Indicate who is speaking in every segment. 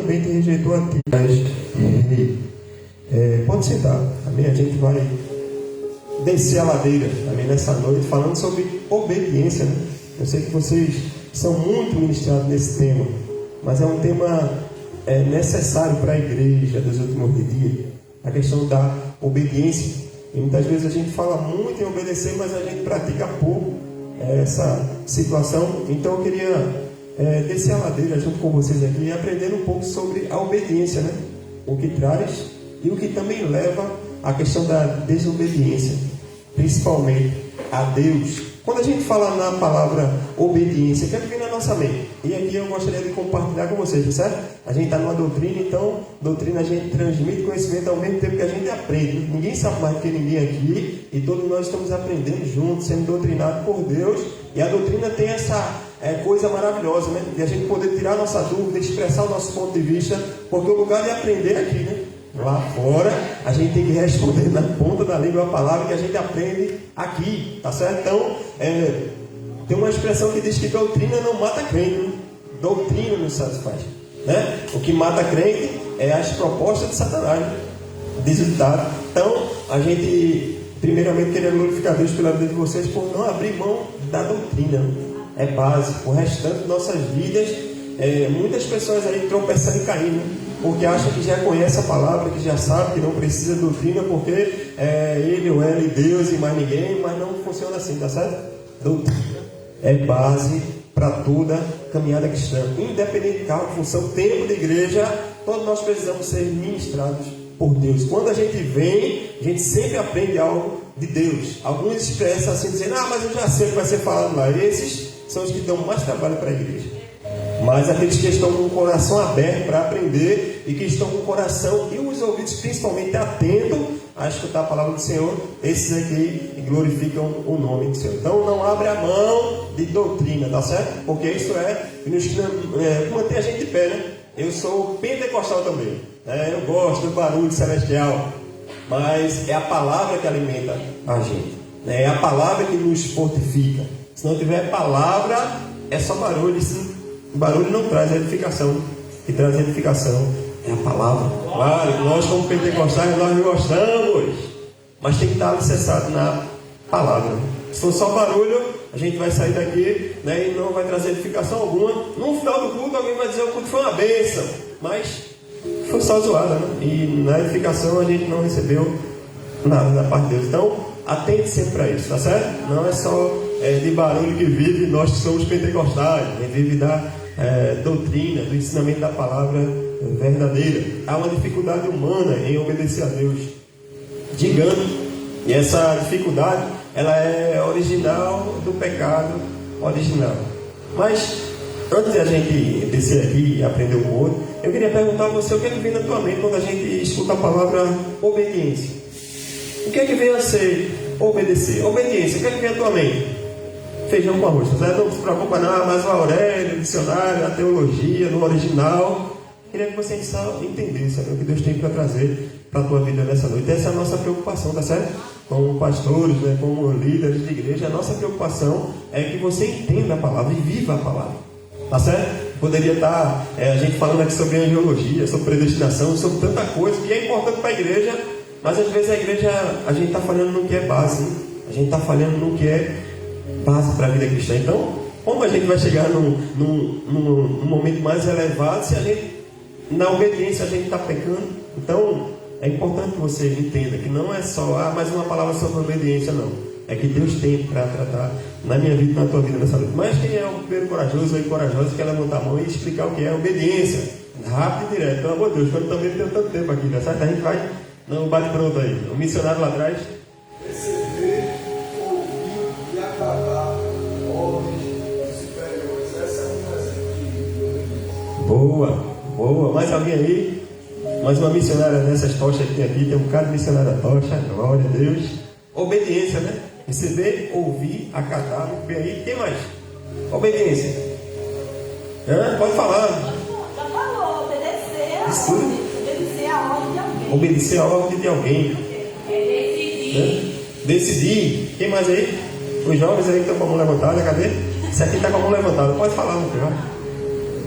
Speaker 1: também te rejeitou a ti. Pode sentar, amém? A gente vai descer a ladeira, amém, nessa noite, falando sobre obediência, né? Eu sei que vocês são muito ministrados nesse tema, mas é um tema necessário para a igreja dos últimos dias, a questão da obediência. E muitas vezes a gente fala muito em obedecer, mas a gente pratica pouco essa situação. Então eu queria descer a ladeira junto com vocês aqui e aprender um pouco sobre a obediência, né? O que traz e o que também leva à questão da desobediência, principalmente a Deus. Quando a gente fala na palavra obediência, o que é que vem na nossa mente? E aqui eu gostaria de compartilhar com vocês, certo? A gente está numa doutrina, então doutrina a gente transmite conhecimento ao mesmo tempo que a gente aprende. Ninguém sabe mais do que ninguém aqui, e todos nós estamos aprendendo juntos, sendo doutrinados por Deus. E a doutrina tem essa coisa maravilhosa, né? De a gente poder tirar a nossa dúvida, expressar o nosso ponto de vista, porque o lugar de aprender é aqui, né? Lá fora, a gente tem que responder na ponta da língua a palavra que a gente aprende aqui, tá certo? Então, tem uma expressão que diz que doutrina não mata crente, né? Doutrina não satisfaz, né? O que mata crente é as propostas de Satanás, né? Diz o ditado. Então, a gente, primeiramente, queria glorificar Deus pela vida de vocês por não abrir mão da doutrina, né? É básico. O restante de nossas vidas, muitas pessoas aí tropeçando e caindo, né? Porque acham que já conhece a palavra, que já sabe, que não precisa de doutrina, porque ele ou ela e Deus e mais ninguém, mas não funciona assim, tá certo? Doutrina é base para toda caminhada cristã, independente de cargo, função, tempo de igreja, todos nós precisamos ser ministrados por Deus. Quando a gente vem, a gente sempre aprende algo de Deus. Alguns expressam assim, dizendo, mas eu já sei o que vai ser falado lá. Esses são os que dão mais trabalho para a igreja. Mas aqueles que estão com o coração aberto para aprender e que estão com o coração e os ouvidos principalmente atentos a escutar a palavra do Senhor, esses aqui glorificam o nome do Senhor. Então não abre a mão de doutrina, tá certo? Porque isso nos mantém a gente de pé, né? Eu sou pentecostal também, né? Eu gosto do barulho celestial, mas é a palavra que alimenta a gente, né? É a palavra que nos fortifica. Se não tiver palavra, é só barulho. O barulho não traz edificação. O que traz edificação é a palavra. Claro, nós como pentecostais, nós gostamos, mas tem que estar alicerçado na palavra. Se for só barulho, a gente vai sair daqui, né, e não vai trazer edificação alguma. No final do culto, alguém vai dizer que o culto foi uma bênção, mas foi só zoada, né? E na edificação a gente não recebeu nada da parte de Deus. Então, atente sempre para isso, tá certo? Não é só de barulho que vive nós que somos pentecostais, a gente vive da doutrina, do ensinamento da palavra verdadeira. Há uma dificuldade humana em obedecer a Deus, gigante, e essa dificuldade ela é original do pecado original. Mas antes de a gente descer aqui e aprender um pouco, eu queria perguntar a você o que é que vem na tua mente quando a gente escuta a palavra obediência. O que é que vem a ser obedecer? Obediência, o que é que vem à tua mente? Feijão com arroz, tá? Não se preocupa não, mas o Aurélio, o dicionário, a teologia, no original. Queria que você só entendesse o que Deus tem para trazer para a tua vida nessa noite. Essa é a nossa preocupação, tá certo? Como pastores, né, como líderes de igreja, a nossa preocupação é que você entenda a palavra e viva a palavra, tá certo? Poderia estar a gente falando aqui sobre angiologia, sobre predestinação, sobre tanta coisa que é importante para a igreja, mas às vezes a igreja, a gente está falhando no que é base, né? A gente está falhando no que é base para a vida cristã. Então, como a gente vai chegar num momento mais elevado se a gente, na obediência, a gente está pecando? Então, é importante que você entenda que não é só mais uma palavra sobre obediência, não. É que Deus tem para tratar na minha vida e na tua vida nessa noite. Mas quem é o primeiro corajoso ou corajosa que quer levantar a mão e explicar o que é obediência? Rápido e direto. Pelo amor de Deus, eu também não tenho tanto tempo aqui, né? Certo? A gente vai, não bate pronto aí. O missionário lá atrás.
Speaker 2: Receber, ouvir e acatar ordens superiores. Essa é um exemplo de obediência.
Speaker 1: Boa, boa. Mais alguém aí? Mais uma missionária nessas tochas que tem aqui. Tem um bocado de missionária tocha. Glória a Deus. Obediência, né? Receber, ouvir, acatar. Vem aí. Quem mais? Obediência. Pode falar.
Speaker 3: Já falou, obedecer a
Speaker 1: Isso tudo?
Speaker 3: obedecer a ordem de alguém.
Speaker 1: Obedecer a ordem de alguém. Decidir. Quem mais aí? Os jovens aí que estão com a mão levantada, cadê? Esse aqui está com a mão levantada. Pode falar, meu filho.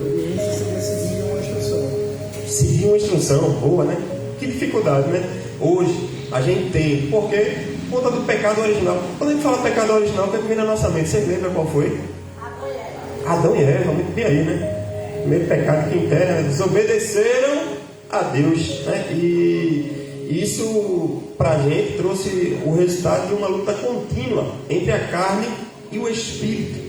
Speaker 2: Obediência, você decidir uma instrução.
Speaker 1: seguir uma instrução boa, né? Que dificuldade, né? Hoje a gente tem, por quê? Por conta do pecado original. Quando a gente fala pecado original, o que vem na nossa mente? Vocês lembram qual foi? Adão e Eva, muito bem aí, né? O primeiro pecado que enterra, desobedeceram a Deus, né? E isso para a gente trouxe o resultado de uma luta contínua entre a carne e o espírito.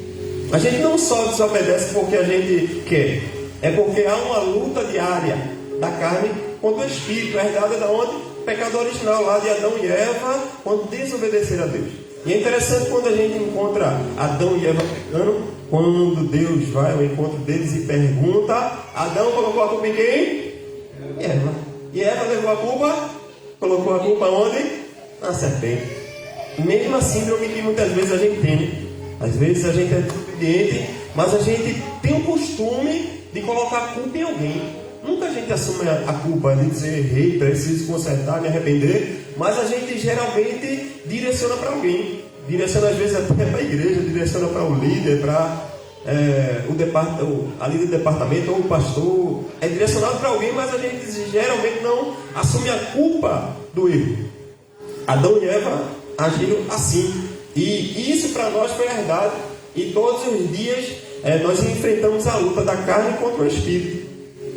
Speaker 1: A gente não só desobedece porque a gente quer, é porque há uma luta diária da carne contra o espírito, herdada da onde? Pecado original lá de Adão e Eva, quando desobedeceram a Deus. E é interessante quando a gente encontra Adão e Eva pecando, quando Deus vai ao encontro deles e pergunta: Adão colocou a culpa em quem? Eva. E Eva levou a culpa? Colocou a culpa onde? Na serpente. Mesma síndrome que muitas vezes a gente tem, né? Às vezes a gente é desobediente, mas a gente tem o costume de colocar a culpa em alguém. Nunca a gente assume a culpa de dizer: errei, preciso consertar, me arrepender. Mas a gente geralmente direciona para alguém. Direciona às vezes até para a igreja, direciona para o líder, para a líder do departamento ou o pastor. É direcionado para alguém, mas a gente geralmente não assume a culpa do erro. Adão e Eva agiram assim. E isso para nós foi herdado. E todos os dias nós enfrentamos a luta da carne contra o espírito.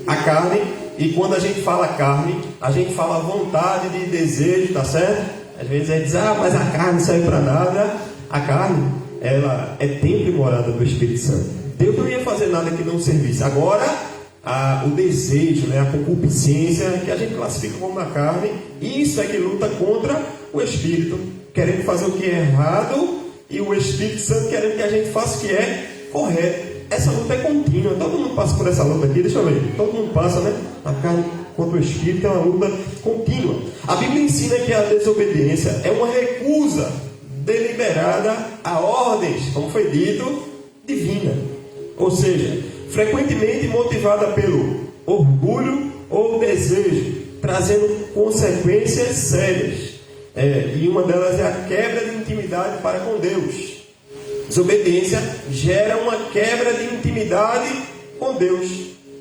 Speaker 1: A carne, e quando a gente fala carne, a gente fala vontade de desejo, tá certo? Às vezes a gente diz: mas a carne não serve para nada. A carne, ela é templo e morada do Espírito Santo. Deus não ia fazer nada que não servisse. Agora, o desejo, né, a concupiscência, que a gente classifica como a carne, isso é que luta contra o Espírito, querendo fazer o que é errado, e o Espírito Santo querendo que a gente faça o que é correto. Essa luta é contínua, todo mundo passa por essa luta aqui, deixa eu ver, todo mundo passa, né? A carne contra o Espírito é uma luta contínua. A Bíblia ensina que a desobediência é uma recusa deliberada a ordens, como foi dito, divina. Ou seja, frequentemente motivada pelo orgulho ou desejo, trazendo consequências sérias. E uma delas é a quebra de intimidade para com Deus. Desobediência gera uma quebra de intimidade com Deus,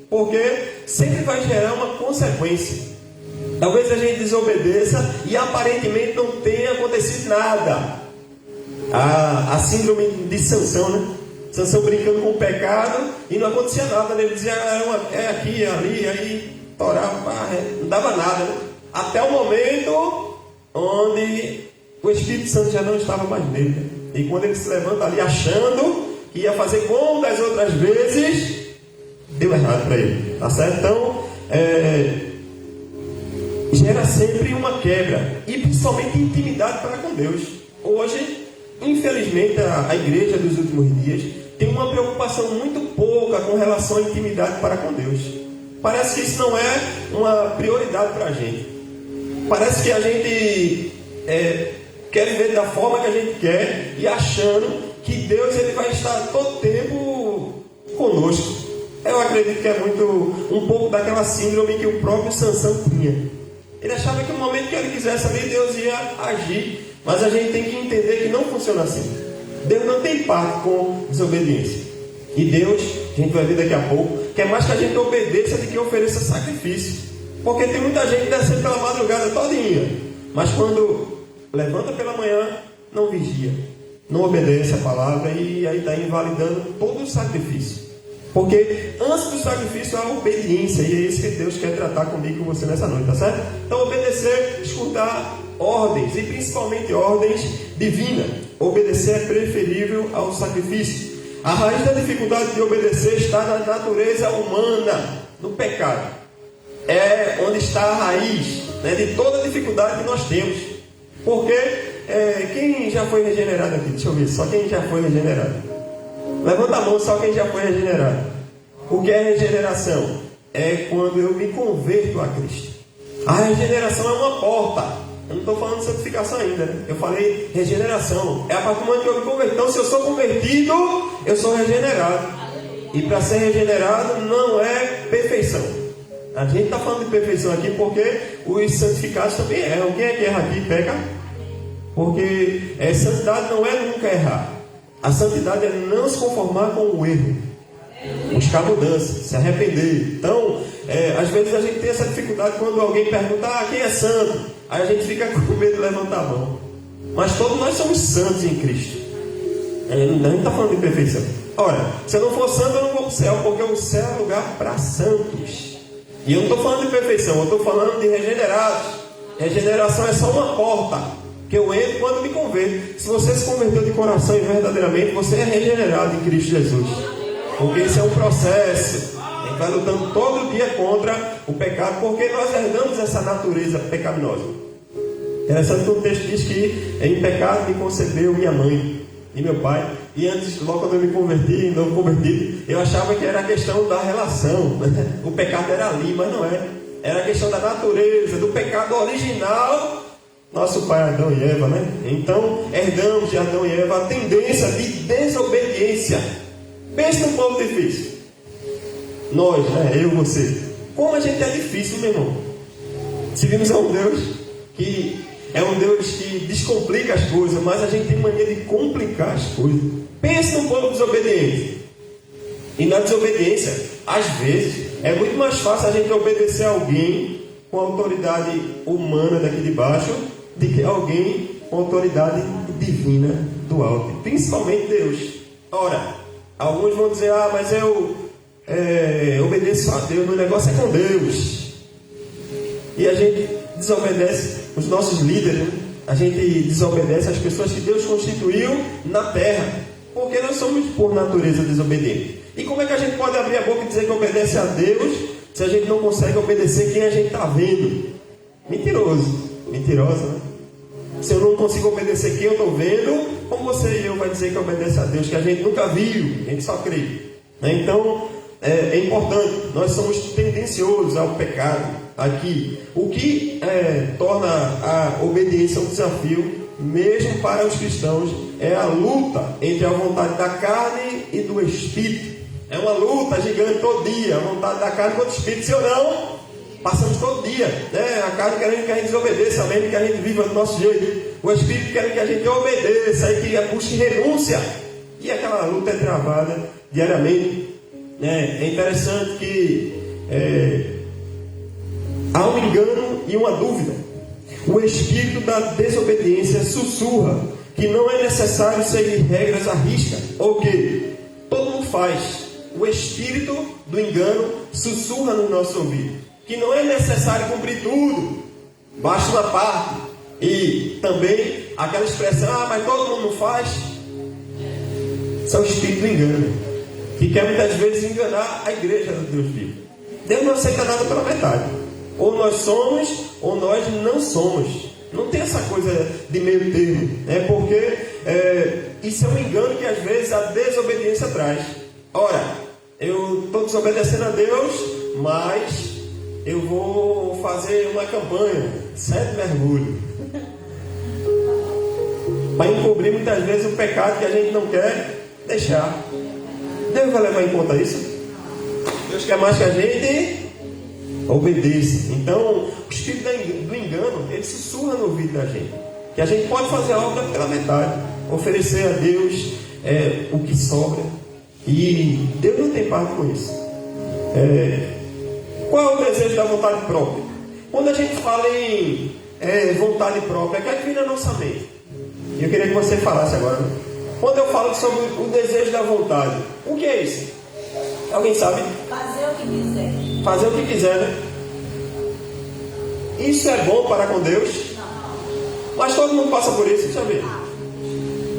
Speaker 1: porque sempre vai gerar uma consequência. Talvez a gente desobedeça e aparentemente não tenha acontecido nada. A síndrome de Sansão, né? Sansão brincando com o pecado e não acontecia nada, né? Ele dizia: é aqui, ali, aí torava, não dava nada, né? Até o momento onde o Espírito Santo já não estava mais nele, né? E quando ele se levanta ali achando que ia fazer como das outras vezes, deu errado para ele, tá certo? Então, gera sempre uma quebra, e principalmente intimidade para com Deus. Hoje, infelizmente, a igreja dos últimos dias tem uma preocupação muito pouca com relação à intimidade para com Deus. Parece que isso não é uma prioridade para a gente. Parece que a gente quer viver da forma que a gente quer e achando que Deus ele vai estar todo tempo conosco. Eu acredito que é um pouco daquela síndrome que o próprio Sansão tinha. Ele achava que no momento que ele quisesse ali, Deus ia agir. Mas a gente tem que entender que não funciona assim. Deus não tem parte com desobediência. E Deus, a gente vai ver daqui a pouco, quer mais que a gente obedeça do que ofereça sacrifício. Porque tem muita gente descendo pela madrugada todinha, mas quando levanta pela manhã, não vigia, não obedece a palavra, e aí está invalidando todo o sacrifício. Porque antes do sacrifício há a obediência, e é isso que Deus quer tratar comigo e com você nessa noite, tá certo? Então, obedecer, escutar ordens, e principalmente ordens divinas. Obedecer é preferível ao sacrifício. A raiz da dificuldade de obedecer está na natureza humana, no pecado. É onde está a raiz, né, de toda a dificuldade que nós temos. Porque quem já foi regenerado aqui? Deixa eu ver, só quem já foi regenerado. Levanta a mão, só quem já foi regenerado. O que é regeneração? É quando eu me converto a Cristo. A regeneração é uma porta. Eu não estou falando de santificação ainda, né? Eu falei regeneração. É a partir do momento que eu me converto. Então, se eu sou convertido, eu sou regenerado. E para ser regenerado não é perfeição. A gente está falando de perfeição aqui porque os santificados também erram. Quem é que erra aqui? Peca. Porque santidade não é nunca errar. A santidade é não se conformar com o erro. Buscar mudança, se arrepender. Então, Às vezes a gente tem essa dificuldade quando alguém pergunta, quem é santo? Aí a gente fica com medo de levantar a mão. Mas todos nós somos santos em Cristo. A gente não está falando de perfeição. Ora, se eu não for santo, eu não vou para o céu, porque o céu é lugar para santos. E eu não estou falando de perfeição, eu estou falando de regenerados. Regeneração é só uma porta que eu entro quando me converto. Se você se converteu de coração e verdadeiramente, você é regenerado em Cristo Jesus. Porque isso é um processo. A gente vai lutando todo dia contra o pecado, porque nós herdamos essa natureza pecaminosa. Interessante que o texto diz que em pecado me concebeu minha mãe e meu pai. E antes, logo quando eu me converti, novo convertido, eu achava que era a questão da relação. O pecado era ali, mas não é. Era a questão da natureza, do pecado original. Nosso pai Adão e Eva, né? Então, herdamos de Adão e Eva a tendência de desobediência. Pense num povo difícil. Nós, né? Eu, você. Como a gente é difícil, meu irmão. Seguimos a um Deus que é um Deus que descomplica as coisas, mas a gente tem mania de complicar as coisas. Pense num povo desobediente. E na desobediência, às vezes, é muito mais fácil a gente obedecer a alguém com a autoridade humana daqui de baixo do que alguém com a autoridade divina do alto, principalmente Deus. Ora, alguns vão dizer, mas eu obedeço a Deus, meu negócio é com Deus. E a gente desobedece os nossos líderes, a gente desobedece as pessoas que Deus constituiu na terra, porque nós somos por natureza desobedientes. E como é que a gente pode abrir a boca e dizer que obedece a Deus se a gente não consegue obedecer quem a gente está vendo? Mentirosa, né? Se eu não consigo obedecer quem eu estou vendo, como você e eu vai dizer que obedece a Deus que a gente nunca viu, a gente só crê? Então é importante, nós somos tendenciosos ao pecado aqui, o que torna a obediência um desafio mesmo para os cristãos. É a luta entre a vontade da carne e do Espírito. É uma luta gigante todo dia, a vontade da carne contra o Espírito. Se ou não, passamos todo dia, né? A carne querendo que a gente desobedeça, a mente que a gente viva do nosso jeito, o Espírito querendo que a gente obedeça e que busque renúncia. E aquela luta é travada diariamente. É interessante que há um engano e uma dúvida. O espírito da desobediência sussurra que não é necessário seguir regras à risca, ou que todo mundo faz. O espírito do engano sussurra no nosso ouvido que não é necessário cumprir tudo, basta uma parte. E também aquela expressão, mas todo mundo faz. Isso é o espírito do engano, que quer muitas vezes enganar a igreja do Deus vivo. Deus não aceita nada pela metade. Ou nós somos, ou nós não somos. Não tem essa coisa de meio termo, né? Porque isso é um engano que às vezes a desobediência traz. Ora, eu estou desobedecendo a Deus, mas eu vou fazer uma campanha, 7 mergulhos, para encobrir muitas vezes o pecado que a gente não quer deixar. Deus vai levar em conta isso? Deus quer mais que a gente obedeça. Então, o espírito do engano, ele sussurra no ouvido da gente, que a gente pode fazer a obra pela metade, oferecer a Deus o que sobra, e Deus não tem parte com isso. Qual é o desejo da vontade própria? Quando a gente fala em vontade própria, o que é que vem na nossa mente? E eu queria que você falasse agora, né? Quando eu falo sobre o desejo da vontade, o que é isso? Alguém sabe?
Speaker 3: Fazer o que quiser.
Speaker 1: Fazer o que quiser, né? Isso é bom para com Deus?
Speaker 3: Não.
Speaker 1: Mas todo mundo passa por isso, deixa eu ver.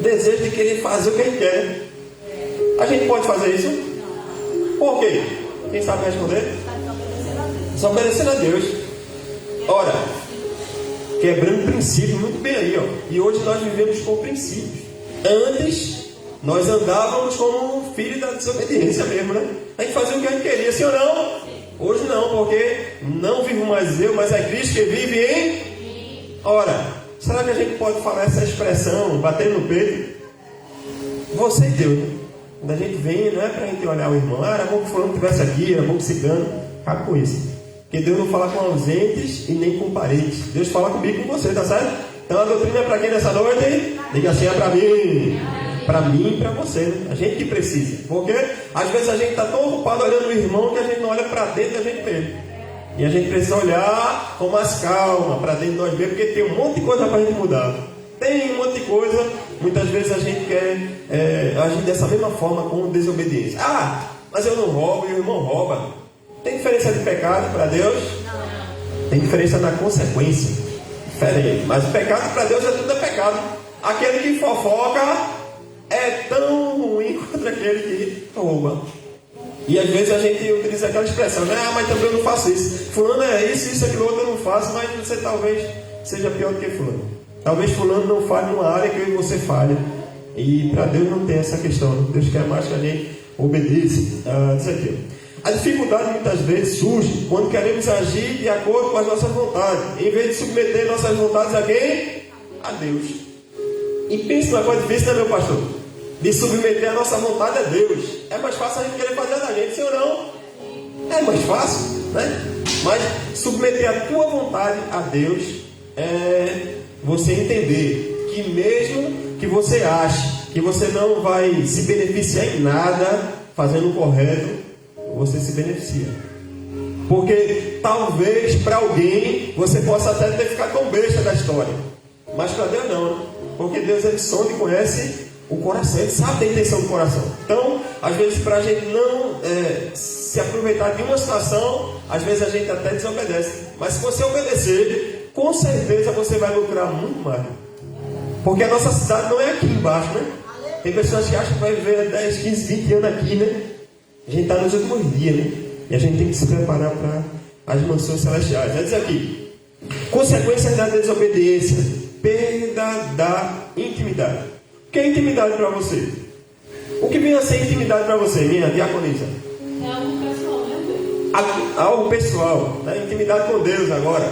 Speaker 1: Desejo de querer fazer o que ele quer. A gente pode fazer isso? Por quê? Quem sabe responder? Só obedecendo a Deus. Ora, quebrando princípios, muito bem aí, ó. E hoje nós vivemos com princípios. Antes, nós andávamos como filhos da desobediência mesmo, né? A gente fazia o que a gente queria, sim ou não? Hoje não, porque não vivo mais eu, mas é Cristo que vive em... Ora, será que a gente pode falar essa expressão, batendo no peito? Você e Deus, né? Quando a gente vem, não é para a gente olhar o irmão, era bom que o fulano estivesse aqui, era bom que ciclano. Cabe com isso. Porque Deus não fala com ausentes e nem com parentes. Deus fala comigo e com você, tá certo? Então a doutrina é para quem nessa noite? Diga assim, é para mim. para mim e para você, né? A gente que precisa. Porque às vezes a gente está tão ocupado olhando o irmão que a gente não olha para dentro da gente mesmo. E a gente precisa olhar com mais calma para dentro de nós mesmos, porque tem um monte de coisa para a gente mudar. Tem um monte de coisa. Muitas vezes a gente quer agir dessa mesma forma com desobediência. Ah, mas eu não roubo e o irmão rouba. Tem diferença de pecado para Deus? Não. Tem diferença na consequência. Diferente. Mas o pecado para Deus tudo é pecado. Aquele que fofoca é tão ruim quanto aquele que rouba. E às vezes a gente utiliza aquela expressão, né? Ah, mas também eu não faço isso. Fulano é isso, aquilo outro eu não faço, mas você talvez seja pior do que fulano. Talvez fulano não falhe numa área que eu e você falha. E para Deus não tem essa questão. Deus quer mais que a gente obedeça. Diz aqui. A dificuldade muitas vezes surge quando queremos agir de acordo com as nossas vontades, em vez de submeter nossas vontades a quem? A Deus. E pensa numa coisa difícil, né, meu pastor? De submeter a nossa vontade a Deus. É mais fácil a gente querer fazer da gente, sim ou não? É mais fácil, né? Mas submeter a tua vontade a Deus é você entender que mesmo que você ache que você não vai se beneficiar em nada fazendo o correto, você se beneficia. Porque talvez para alguém você possa até ter ficado tão besta da história, mas para Deus não, né? Porque Deus é de sonda e conhece o coração, Ele sabe da intenção do coração. Então, às vezes, para a gente não se aproveitar de uma situação, às vezes a gente até desobedece. Mas se você obedecer, com certeza você vai lucrar muito mais. Porque a nossa cidade não é aqui embaixo, né? Tem pessoas que acham que vai viver 10, 15, 20 anos aqui, né? A gente está nos últimos dias, né? E a gente tem que se preparar para as mansões celestiais. Já diz aqui: consequências da desobediência, perda da intimidade. O que é intimidade para você? O que vem a ser intimidade para você, minha diaconisa?
Speaker 3: É algo pessoal, né?
Speaker 1: Algo pessoal, né? Intimidade com Deus agora.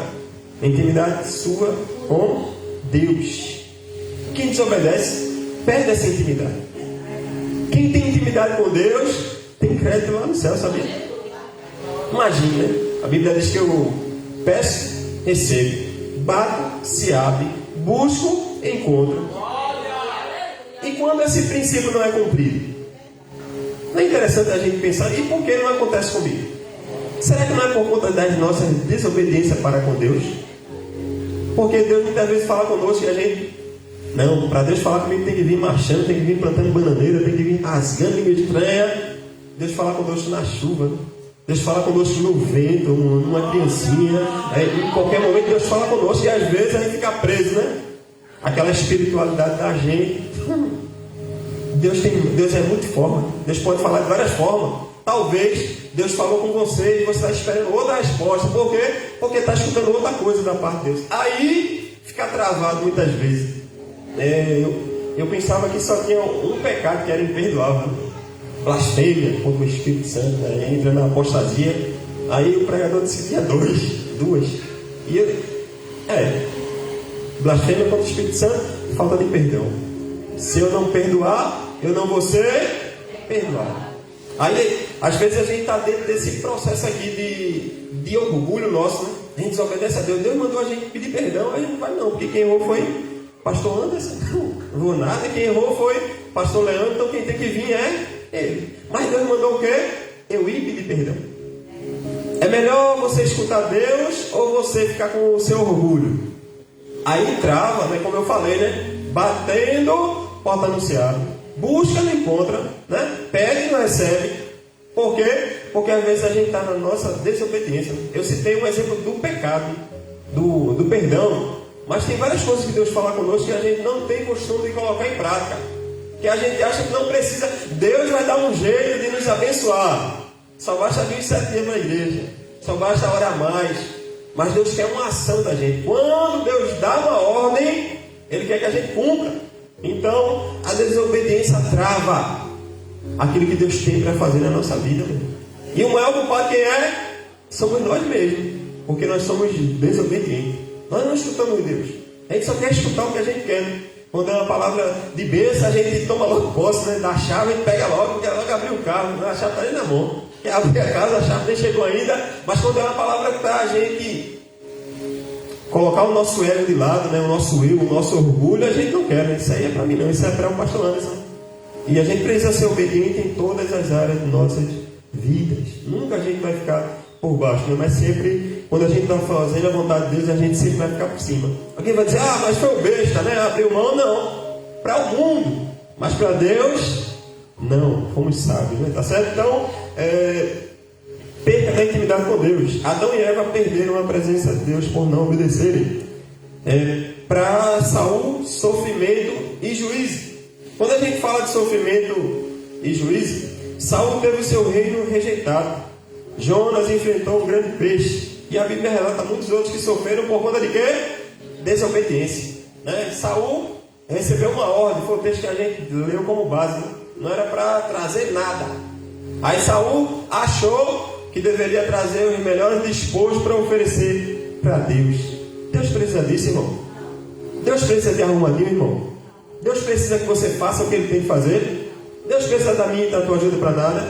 Speaker 1: Intimidade sua com Deus. Quem desobedece, perde essa intimidade. Quem tem intimidade com Deus, tem crédito lá no céu, sabia? Imagina, né? A Bíblia diz que eu peço, recebo, bato, se abre, busco, encontro. E quando esse princípio não é cumprido? Não é interessante a gente pensar, e por que não acontece comigo? Será que não é por conta das nossas desobediências para com Deus? Porque Deus muitas vezes fala conosco e a gente... Não, para Deus falar comigo tem que vir marchando, tem que vir plantando bananeira, tem que vir rasgando língua estranha. Deus fala conosco na chuva, Deus fala conosco no vento, numa criancinha. Em qualquer momento Deus fala conosco e às vezes a gente fica preso, né? Aquela espiritualidade da gente. Deus é multiforme. Deus pode falar de várias formas. Talvez Deus falou com você e você está esperando outra resposta. Por quê? Porque está escutando outra coisa da parte de Deus. Aí fica travado muitas vezes. Eu pensava que só tinha um pecado que era imperdoável: blasfêmia contra o Espírito Santo, né? Entra na apostasia. Aí o pregador disse que tinha duas. E blasfêmia contra o Espírito Santo, falta de perdão. Se eu não perdoar, eu não vou ser perdoado. Aí, às vezes a gente está dentro desse processo aqui de orgulho nosso, né? A gente desobedece a Deus. Deus mandou a gente pedir perdão, aí não vai não, porque quem errou foi pastor Anderson. Não vou nada, quem errou foi pastor Leandro, então quem tem que vir é ele. Mas Deus mandou o quê? Eu ir pedir perdão. É melhor você escutar Deus ou você ficar com o seu orgulho? Aí trava, né? Como eu falei, né? Batendo, porta anunciada. Busca, não encontra, né? Pede, não recebe. Por quê? Porque às vezes a gente está na nossa desobediência. Eu citei um exemplo do pecado, do perdão. Mas tem várias coisas que Deus fala conosco que a gente não tem costume de colocar em prática. Que a gente acha que não precisa. Deus vai dar um jeito de nos abençoar. Só basta vir 7 dias na igreja. Só basta orar mais. Mas Deus quer uma ação da gente. Quando Deus dá uma ordem, Ele quer que a gente cumpra. Então, a desobediência trava aquilo que Deus tem para fazer na nossa vida. E o maior culpado quem é? Somos nós mesmos. Porque nós somos desobedientes. Nós não escutamos Deus. A gente só quer escutar o que a gente quer, né? Quando é uma palavra de bênção, a gente toma logo posse, né? Da chave, a gente pega logo, quer logo abrir o carro. A chave está ali na mão. Quer abrir a casa, a chave nem chegou ainda. Mas quando é uma palavra para a gente colocar o nosso ego de lado, né? O nosso eu, o nosso orgulho, a gente não quer, né? Isso aí é para mim não, isso é para o pastor Anderson. E a gente precisa ser obediente em todas as áreas de nossas vidas. Nunca a gente vai ficar por baixo, né? Mas sempre, quando a gente está fazendo a vontade de Deus, a gente sempre vai ficar por cima. Alguém vai dizer, mas foi o besta, né? Abriu mão, não. Para o mundo, mas para Deus, não. Fomos sábios, né? Tá certo? Então, perca da intimidade com Deus. Adão e Eva perderam a presença de Deus por não obedecerem. Para Saul, sofrimento e juízo. Quando a gente fala de sofrimento e juízo, Saul teve o seu reino rejeitado. Jonas enfrentou um grande peixe. E a Bíblia relata muitos outros que sofreram por conta de quê? Desobediência, né? Saul recebeu uma ordem, foi o texto que a gente leu como base, né? Não era para trazer nada. Aí Saul achou que deveria trazer os melhores despojos para oferecer para Deus. Deus precisa disso, irmão. Deus precisa de arrumadinho, irmão. Deus precisa que você faça o que Ele tem que fazer. Deus precisa da minha e da tua ajuda para nada.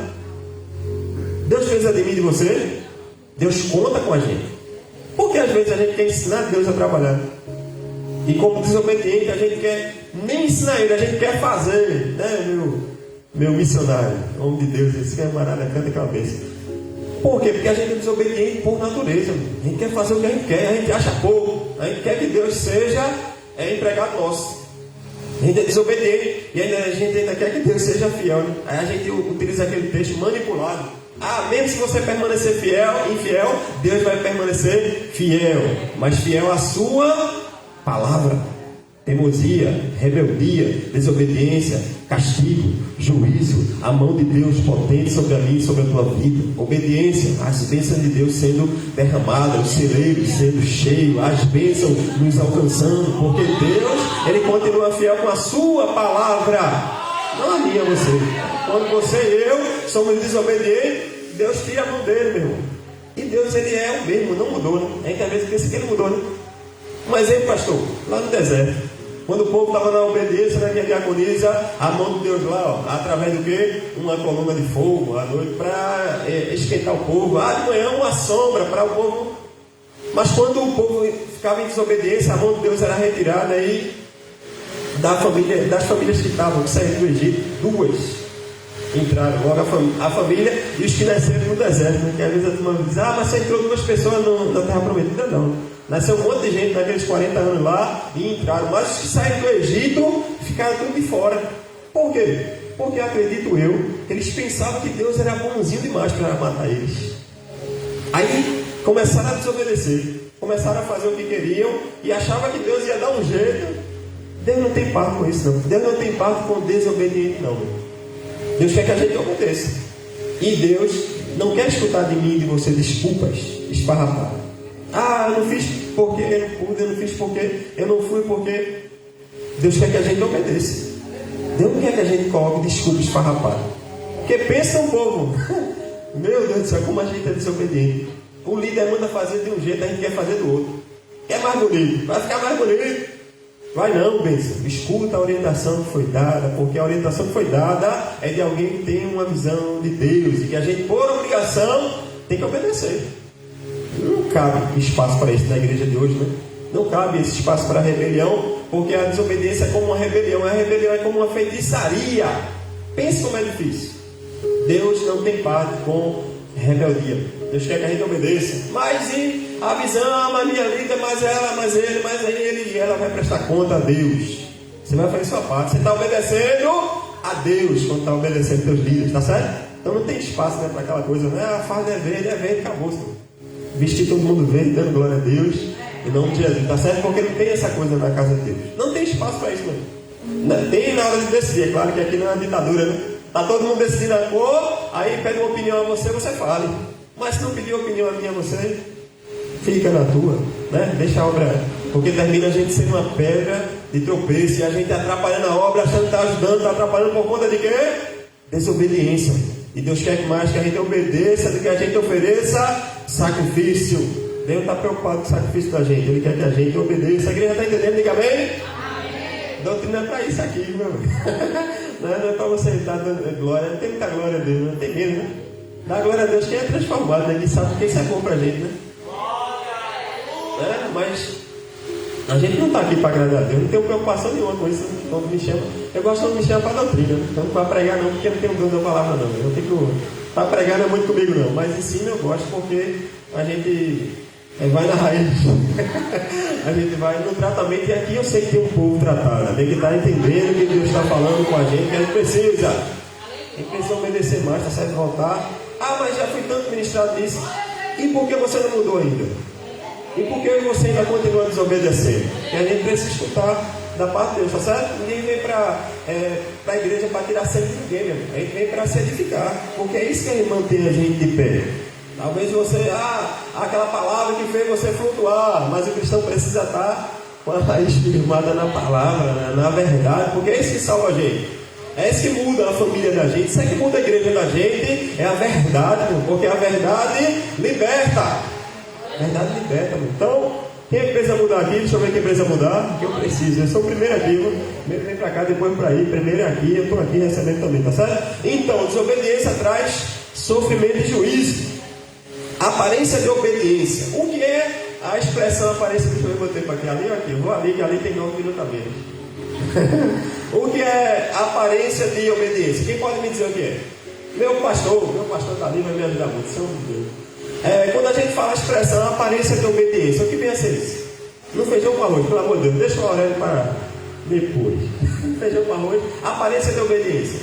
Speaker 1: Deus precisa de mim e de você. Deus conta com a gente. Porque às vezes a gente quer ensinar Deus a trabalhar. E como desobediente, a gente quer nem ensinar Ele, a gente quer fazer, né, meu missionário, homem de Deus, esse camarada canta aquela vez. Por quê? Porque a gente é desobediente por natureza. A gente quer fazer o que a gente quer, a gente acha pouco, a gente quer que Deus seja empregado nosso. A gente é desobediente e a gente ainda quer que Deus seja fiel, né? Aí a gente utiliza aquele texto manipulado. Mesmo se você permanecer infiel, Deus vai permanecer fiel, mas fiel à sua palavra. Teimosia, rebeldia, desobediência, castigo, juízo, a mão de Deus potente sobre a mim e sobre a tua vida. Obediência, as bênçãos de Deus sendo derramadas, os celeiros sendo cheios, as bênçãos nos alcançando, porque Deus, Ele continua fiel com a sua palavra, não a minha, você. Quando você e eu somos desobedientes, Deus tira a mão dele, meu irmão. E Deus, Ele é o mesmo, não mudou, né? A gente às vezes pensa que Ele mudou, né? Mas aí, pastor, lá no deserto, quando o povo estava na obediência, né, que diagoniza a mão de Deus lá, ó, através do quê? Uma coluna de fogo à noite para esquentar o povo. De manhã uma sombra para o povo. Mas quando o povo ficava em desobediência, a mão de Deus era retirada aí das famílias que estavam, que saíram do Egito, 2 entraram logo a família e os que nasceram no deserto, né? Que às vezes a turma diz, mas você entrou 2 pessoas na terra prometida, não. Nasceu um monte de gente naqueles 40 anos lá e entraram, mas os que saíram do Egito ficaram tudo de fora. Por quê? Porque acredito eu que eles pensavam que Deus era bonzinho demais para matar eles. Aí começaram a desobedecer, começaram a fazer o que queriam e achavam que Deus ia dar um jeito. Deus não tem parte com isso, não. Deus não tem parte com desobediente, não. Deus quer que a gente obedeça. E Deus não quer escutar de mim e de você desculpas esfarrapadas. Eu não fiz porque eu não pude, eu não fiz porque eu não fui, porque Deus quer que a gente obedeça. Deus não quer que a gente coloque desculpas esfarrapadas. Porque pensa um povo, meu Deus do céu, como a gente é desobediente. O líder manda fazer de um jeito, a gente quer fazer do outro. Quer mais bonito, vai ficar mais bonito. Vai não, bênção. Escuta a orientação que foi dada, porque a orientação que foi dada é de alguém que tem uma visão de Deus e que a gente, por obrigação, tem que obedecer. Não cabe espaço para isso na igreja de hoje, né? Não cabe esse espaço para rebelião, porque a desobediência é como uma rebelião. A rebelião é como uma feitiçaria. Pense como é difícil. Deus não tem parte com rebeldia. Deus quer que a gente obedeça. Mas e a visão, a minha líder, mas ela, mas ele, mas ele e ela vai prestar conta a Deus. Você vai fazer sua parte. Você está obedecendo a Deus quando está obedecendo teus líderes, tá certo? Então não tem espaço, né, para aquela coisa, né? A farda é verde, acabou. Vestir todo mundo verde, dando glória a Deus, em nome de Jesus, tá certo? Porque não tem essa coisa na casa de Deus. Não tem espaço para isso, não. Tem na hora de decidir. É claro que aqui não é uma ditadura, né? Está todo mundo decidindo a cor, aí pede uma opinião a você, você fale. Mas se não pedir opinião a minha a você, fica na tua, né? Deixa a obra, porque termina a gente sendo uma pedra de tropeço, e a gente atrapalhando a obra, achando que está ajudando, está atrapalhando por conta de quê? Desobediência. E Deus quer mais que a gente obedeça do que a gente ofereça sacrifício. Deus está preocupado com o sacrifício da gente. Ele quer que a gente obedeça. A igreja está entendendo? Diga amém? Amém. Doutrina é para isso aqui, meu. Não é para você estar dando glória. Não tem muita glória a Deus, não tem medo, né? Dá glória a Deus quem é transformado, né? Quem sabe que isso é bom para a gente, né? Mas A gente não está aqui para agradar a Deus, não tenho preocupação nenhuma com isso. Quando me chama, eu gosto quando me chama para doutrina, então não para pregar não, porque não tenho dom da palavra não. Eu fico, para pregar não é muito comigo não, mas ensino eu gosto porque a gente vai na raiz. A gente vai no tratamento e aqui eu sei que tem um povo tratado, tem que estar entendendo o que Deus está falando com a gente, que a gente precisa. A gente precisa obedecer mais, está certo voltar. Ah, mas já fui tanto ministrado nisso. E por que você não mudou ainda? E por que você ainda continua desobedecendo? Porque a gente precisa escutar da parte de Deus, tá certo? Ninguém vem para a igreja para tirar sangue de ninguém, mesmo. A gente vem para se edificar, porque é isso que mantém a gente de pé. Talvez você, aquela palavra que fez você flutuar, mas o cristão precisa estar com a raiz firmada na palavra, na verdade, porque é isso que salva a gente. É isso que muda a família da gente, isso é que muda a igreja da gente, é a verdade, porque a verdade liberta. A verdade liberta. Então, quem precisa mudar aqui? Deixa eu ver quem precisa mudar. Que eu preciso, eu sou o primeiro aqui, primeiro vem para cá, depois para aí, primeiro aqui, eu estou aqui recebendo também, tá certo? Então, desobediência traz sofrimento e juízo. Aparência de obediência. O que é a expressão aparência? Deixa eu ver, botei para aqui, ali ou aqui? Eu vou ali, que ali tem 9 minutos a menos. O que é aparência de obediência? Quem pode me dizer o que é? Meu pastor está ali, vai me ajudar muito. São Deus. Quando a gente fala a expressão aparência de obediência, o que vem a ser isso? No feijão com arroz, pelo amor de Deus, deixa o Aurélio para depois. Feijão com arroz, aparência de obediência.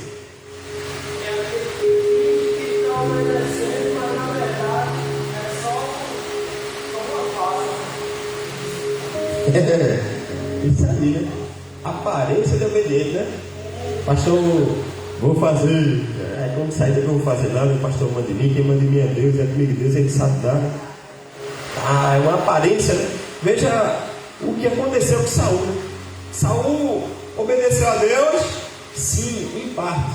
Speaker 1: Isso aí, né? Aparência de obediência, né? Pastor, vou fazer. Como sair daqui, eu não vou fazer nada. O pastor manda em mim, quem manda em mim é Deus, é comigo Deus, ele sabe dar. É uma aparência, né? Veja o que aconteceu com Saul, né? Saul obedeceu a Deus, sim, em parte.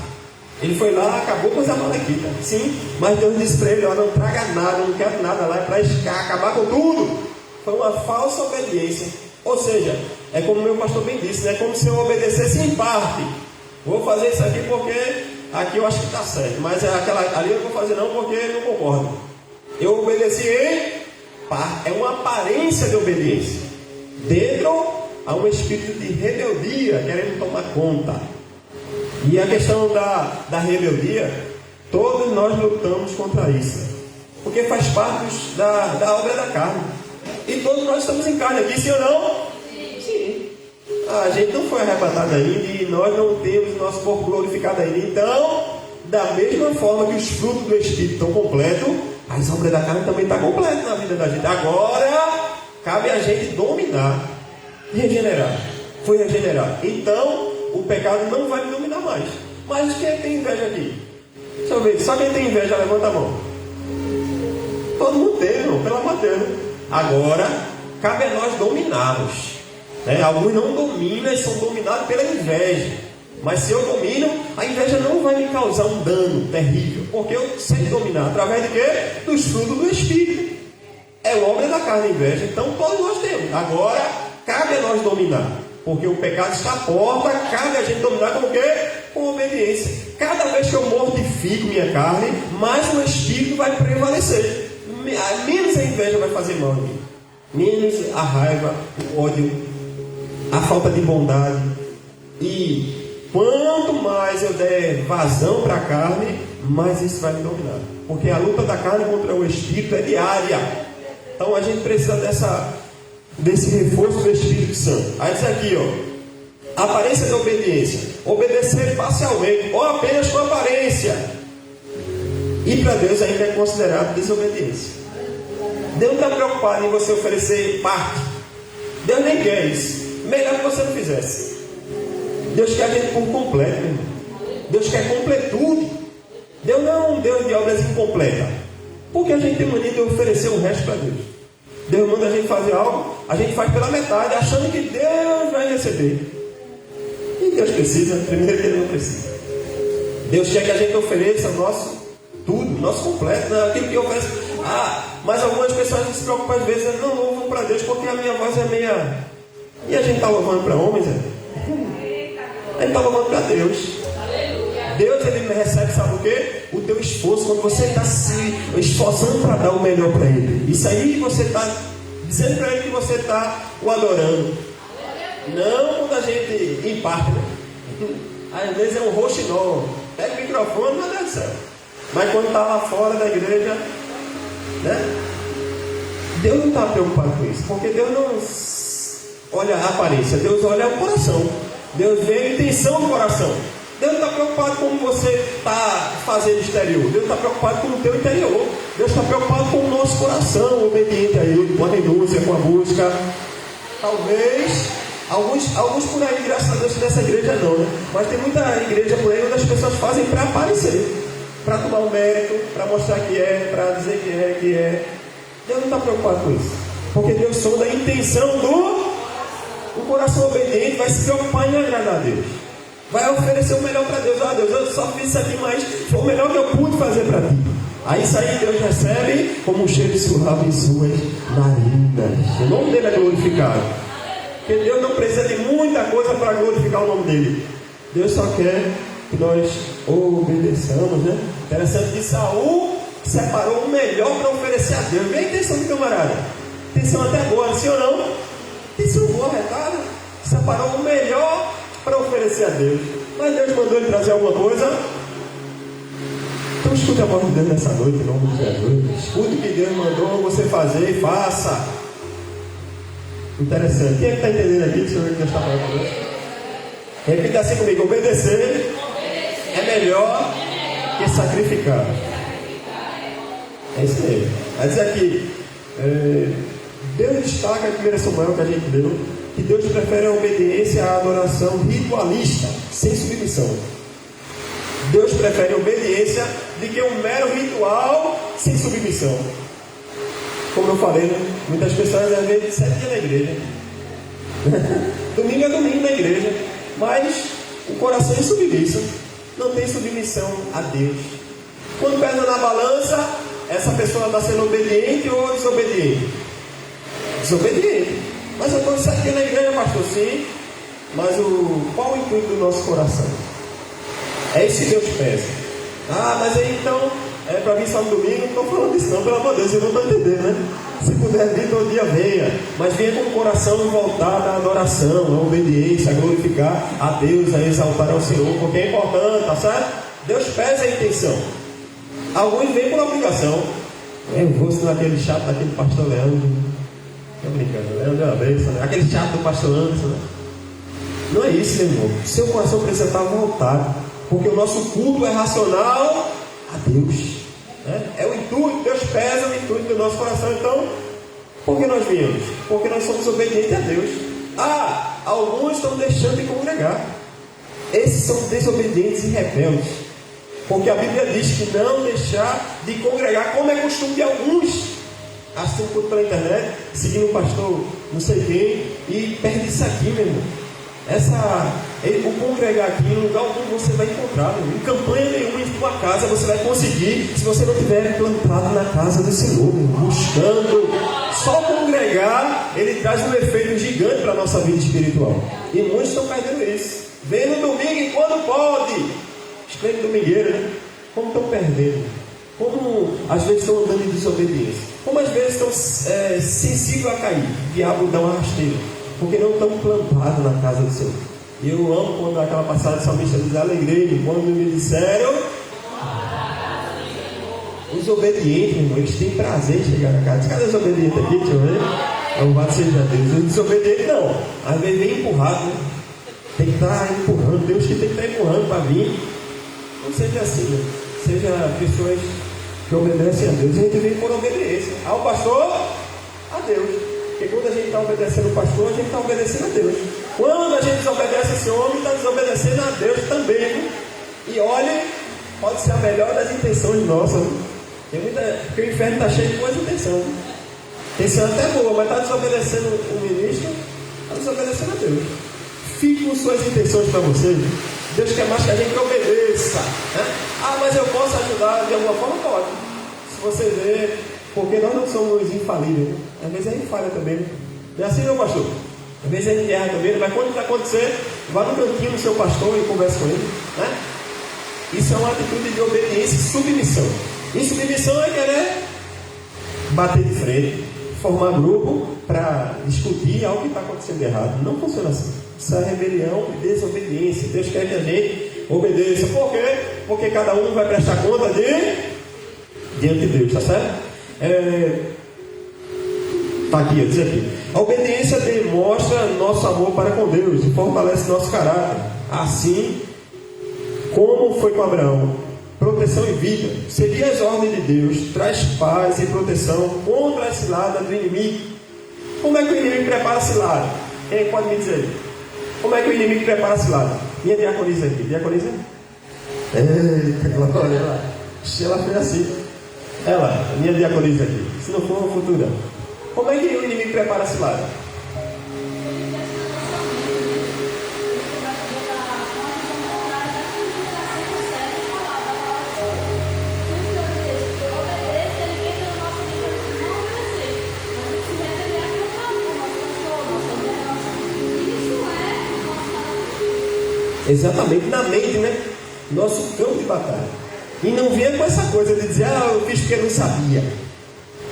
Speaker 1: Ele foi lá, acabou com os amalequitas, sim, mas Deus disse para ele: não traga nada, não quero nada lá, é para acabar com tudo. Foi uma falsa obediência. Ou seja, é como o meu pastor bem disse, né? Como se eu obedecesse em parte. Vou fazer isso aqui porque aqui eu acho que está certo, mas ali eu não vou fazer não porque eu não concordo. Eu obedeci em parte. É uma aparência de obediência. Dentro há um espírito de rebeldia querendo tomar conta. E a questão da rebeldia, todos nós lutamos contra isso, porque faz parte da obra da carne. E todos nós estamos em carne aqui, sim ou não? Sim. A gente não foi arrebatado ainda e nós não temos nosso corpo glorificado ainda. Então, da mesma forma que os frutos do Espírito estão completos, as obras da carne também estão completas na vida da gente. Agora, cabe a gente dominar e regenerar. Foi regenerar. Então, o pecado não vai me dominar mais. Mas quem tem inveja aqui? Deixa eu ver, só quem tem inveja, levanta a mão. Todo mundo tem, irmão, pelo amor de Deus. Agora, cabe a nós dominá-los. Alguns não dominam e são dominados pela inveja. Mas se eu domino, a inveja não vai me causar um dano terrível. Porque eu sei dominar. Através de quê? Dos frutos do Espírito. É obra da carne a inveja. Então todos nós temos. Agora, cabe a nós dominar. Porque o pecado está à porta. Cabe a gente dominar com o quê? Com obediência. Cada vez que eu mortifico minha carne, mais o Espírito vai prevalecer. Menos a inveja vai fazer mal em mim. Menos a raiva, o ódio, a falta de bondade. E quanto mais eu der vazão para a carne, mais isso vai me dominar. Porque a luta da carne contra o Espírito é diária. Então a gente precisa desse reforço do Espírito Santo. Aí diz aqui, aparência de obediência. Obedecer parcialmente ou apenas com aparência. E para Deus ainda é considerado desobediência. Deus não está preocupado em você oferecer parte. Deus nem quer isso. Melhor que você não fizesse. Deus quer a gente por completo, meu irmão. Deus quer completude. Deus não é um Deus de obras incompletas. Porque a gente tem mania de oferecer o resto para Deus. Deus manda a gente fazer algo, a gente faz pela metade, achando que Deus vai receber. E Deus precisa, primeiro Ele não precisa. Deus quer que a gente ofereça o nosso tudo, nosso completo, aquilo que oferece. Mas algumas pessoas se preocupam às vezes, não louvam para Deus porque a minha voz é meia. E a gente está louvando para homens, a gente está louvando para Deus. Deus, Ele recebe, sabe o quê? O teu esforço, quando você está se esforçando para dar o melhor para Ele. Isso aí você está dizendo para Ele que você está o adorando. Não quando a gente empata, né? Às vezes é um roxinol, pega o microfone, meu Deus do céu. Mas quando está lá fora da igreja, né? Deus não está preocupado com isso, porque Deus não olha a aparência, Deus olha o coração. Deus vê a intenção do coração. Deus não está preocupado com o que você está fazendo exterior. Deus está preocupado com o teu interior. Deus está preocupado com o nosso coração, obediente a Ele, com a renúncia, com a busca. Talvez alguns por aí, graças a Deus, nessa igreja não, né? Mas tem muita igreja por aí onde as pessoas fazem para aparecer, para tomar um mérito, para mostrar que é, para dizer que é. Deus não está preocupado com isso, porque Deus sonda a intenção do coração obediente. Vai se preocupar em agradar a Deus, vai oferecer o melhor para Deus. Deus, eu só fiz isso aqui, mas foi o melhor que eu pude fazer para ti. Aí isso aí Deus recebe como um cheiro suave em suas narinas. O nome dele é glorificado, porque Deus não precisa de muita coisa para glorificar o nome dele. Deus só quer que nós obedeçamos, né? Interessante que Saul separou o melhor para oferecer a Deus. Vê a intenção do camarada. Intenção até agora, sim ou não? Intenção boa, retada. Separou o melhor para oferecer a Deus. Mas Deus mandou ele trazer alguma coisa. Então escute a voz de Deus nessa noite, em nome de Jesus. Escute o que Deus mandou você fazer e faça. Interessante. Quem é que está entendendo aqui? Deixa eu ver o que Deus está falando. Repita assim comigo: obedecer é melhor que sacrificar. É isso mesmo. Vai dizer aqui, Deus destaca em 1 Samuel, que a gente leu, que Deus prefere a obediência à adoração ritualista, sem submissão. Deus prefere a obediência do que um mero ritual sem submissão. Como eu falei, né? Muitas pessoas às vezes 7 dias na igreja. Domingo é domingo na igreja, mas o coração é submisso, não tem submissão a Deus. Quando pesa na balança, essa pessoa está sendo obediente ou desobediente? Desobediente. Mas eu estou 7 dias na igreja, pastor, sim. Mas qual o intuito do nosso coração? É isso que Deus pesa. Mas aí então, é para vir só no domingo. Não estou falando disso não, pelo amor de Deus, eu não estou entendendo, né? Se puder vir todo dia, venha. Mas venha com o coração voltado à adoração, à obediência, a glorificar a Deus, a exaltar ao Senhor, porque é importante, tá certo? Deus pesa a intenção. Alguns vêm por obrigação. Eu vou ensinar aquele chato daquele pastor Leandro. Estou brincando, Leandro é uma bênção, né? Aquele chato do pastor Anderson, né? Não é isso, meu irmão. Seu coração precisa estar voltado, porque o nosso culto é racional a Deus, né? É o intuito. Deus pesa o intuito do nosso coração. Então, por que nós viemos? Porque nós somos obedientes a Deus. Alguns estão deixando de congregar. Esses são desobedientes e rebeldes, porque a Bíblia diz que não deixar de congregar, como é costume de alguns. Assistem tudo pela internet, seguindo um pastor não sei quem, e perde isso aqui, meu irmão. O congregar aqui, em lugar algum você vai encontrar, meu irmão. Em campanha nenhuma em tua casa você vai conseguir, se você não estiver plantado na casa do Senhor, meu irmão, buscando. Só congregar, ele traz um efeito gigante para a nossa vida espiritual. E muitos estão perdendo isso. Vem no domingo e quando pode. Escreve domingueira, né? Como estão perdendo? Como às vezes estão andando em desobediência? Como às vezes estão sensíveis a cair? O diabo dá uma rasteira, porque não estão plantados na casa do Senhor. E eu amo quando aquela passagem do salmista diz: alegrei-me quando me disseram. Os obedientes, irmão, eles têm prazer em chegar na casa. Cadê os obedientes aqui? Deixa eu ver. Louvado seja Deus. Os desobedientes não. Às vezes vem empurrado, né? Tem que estar empurrando. Deus que tem que estar empurrando para vir. Não seja assim, né? Seja pessoas que obedecem a Deus. A gente vem por obediência ao pastor, a Deus. Porque quando a gente está obedecendo o pastor, a gente está obedecendo a Deus. Quando a gente desobedece esse homem, está desobedecendo a Deus também, né? E olhe, pode ser a melhor das intenções nossas, né? Porque o inferno está cheio de boas intenções. Intenção até boa, mas está desobedecendo o ministro, está desobedecendo a Deus. Fique com suas intenções para você. Deus quer mais que a gente obedeça, né? Mas eu posso ajudar de alguma forma? Pode. Se você ver, porque nós não somos infalíveis, né? Às vezes a gente falha também, né? Não é assim, meu pastor? Às vezes a gente erra também, mas quando está acontecendo, vá no cantinho do seu pastor e converse com ele, né? Isso é uma atitude de obediência e submissão. E submissão é querer bater de frente, formar grupo para discutir algo que está acontecendo de errado. Não funciona assim. Isso é rebelião e desobediência. Deus quer que a gente obedeça. Por quê? Porque cada um vai prestar conta diante de Deus, tá certo? Está aqui, diz aqui. A obediência demonstra nosso amor para com Deus e fortalece nosso caráter. Assim como foi com Abraão, proteção e vida. Seguir as ordens de Deus traz paz e proteção contra a cilada do inimigo. Como é que o inimigo prepara a cilada? Quem pode me dizer? Como é que o inimigo prepara a cilada? Minha diaconisa aqui. Diaconisa? Eita, glória lá. Ela fez assim. Ela, minha diaconisa aqui. Se não for uma futura. Como é que o inimigo prepara a cilada? Exatamente, na mente, né? Nosso campo de batalha. E não venha com essa coisa de dizer, eu fiz porque eu não sabia.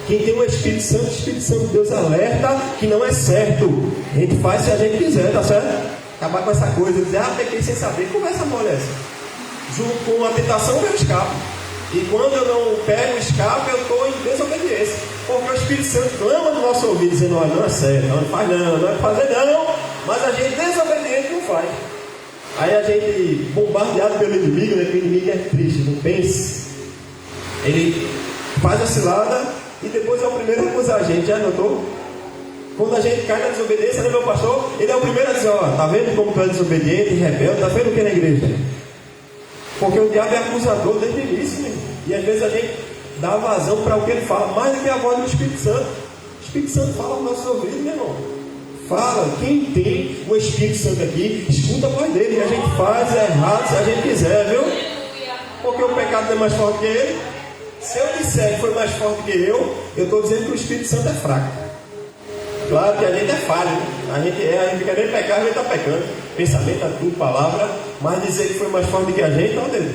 Speaker 1: Quem tem o Espírito Santo de Deus alerta que não é certo. A gente faz se a gente quiser, tá certo? Acabar com essa coisa de dizer, pequei sem saber. Conversa mole essa. Junto com a tentação, eu escapo. E quando eu não pego o escape, eu estou em desobediência. Porque o Espírito Santo clama no nosso ouvido, dizendo, não é certo, não faz não é fazer não. Mas a gente desobediente não faz. Aí a gente, bombardeado pelo inimigo, né, que o inimigo é triste, não pense. Ele faz a cilada e depois é o primeiro a acusar a gente, já notou? Quando a gente cai na desobediência, né, meu pastor? Ele é o primeiro a dizer, tá vendo como tu é desobediente e rebelde? Tá vendo o que é na igreja? Porque o diabo é acusador desde o início, né? E às vezes a gente dá vazão para o que ele fala, mais do que a voz do Espírito Santo. O Espírito Santo fala no nosso ouvido, meu irmão. Fala, quem tem o Espírito Santo aqui, escuta a voz dele. E a gente faz errado se a gente quiser, viu? Porque o pecado não é mais forte que ele. Se eu disser que foi mais forte que eu estou dizendo que o Espírito Santo é fraco. Claro que a gente é falho, né? A gente quer nem pecar, a gente está pecando. Pensamento, atitude, palavra. Mas dizer que foi mais forte que a gente, não deve.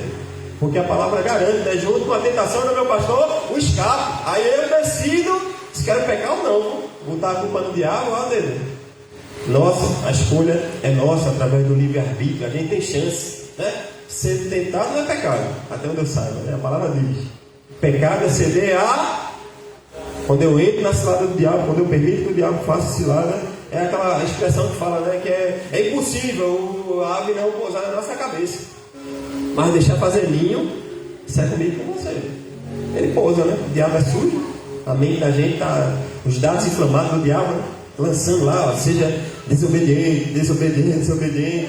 Speaker 1: Porque a palavra garante, né? Junto com a tentação do meu pastor, o escape. Aí eu decido se quero pecar ou não. Botar a culpa no diabo, ó dele. Nossa, a escolha é nossa através do livre-arbítrio. A gente tem chance, né? Ser tentado não é pecado, até onde eu saiba, né? A palavra diz: pecado é ceder a. Quando eu entro na cilada do diabo, quando eu permito que o diabo faça cilada, é aquela expressão que fala, né? Que é impossível a ave não pousar na nossa cabeça, mas deixar fazer ninho, isso é comigo com você. Ele pousa, né? O diabo é sujo, a mente da gente está, os dados inflamados do diabo, né? Lançando lá, ó, seja desobediente,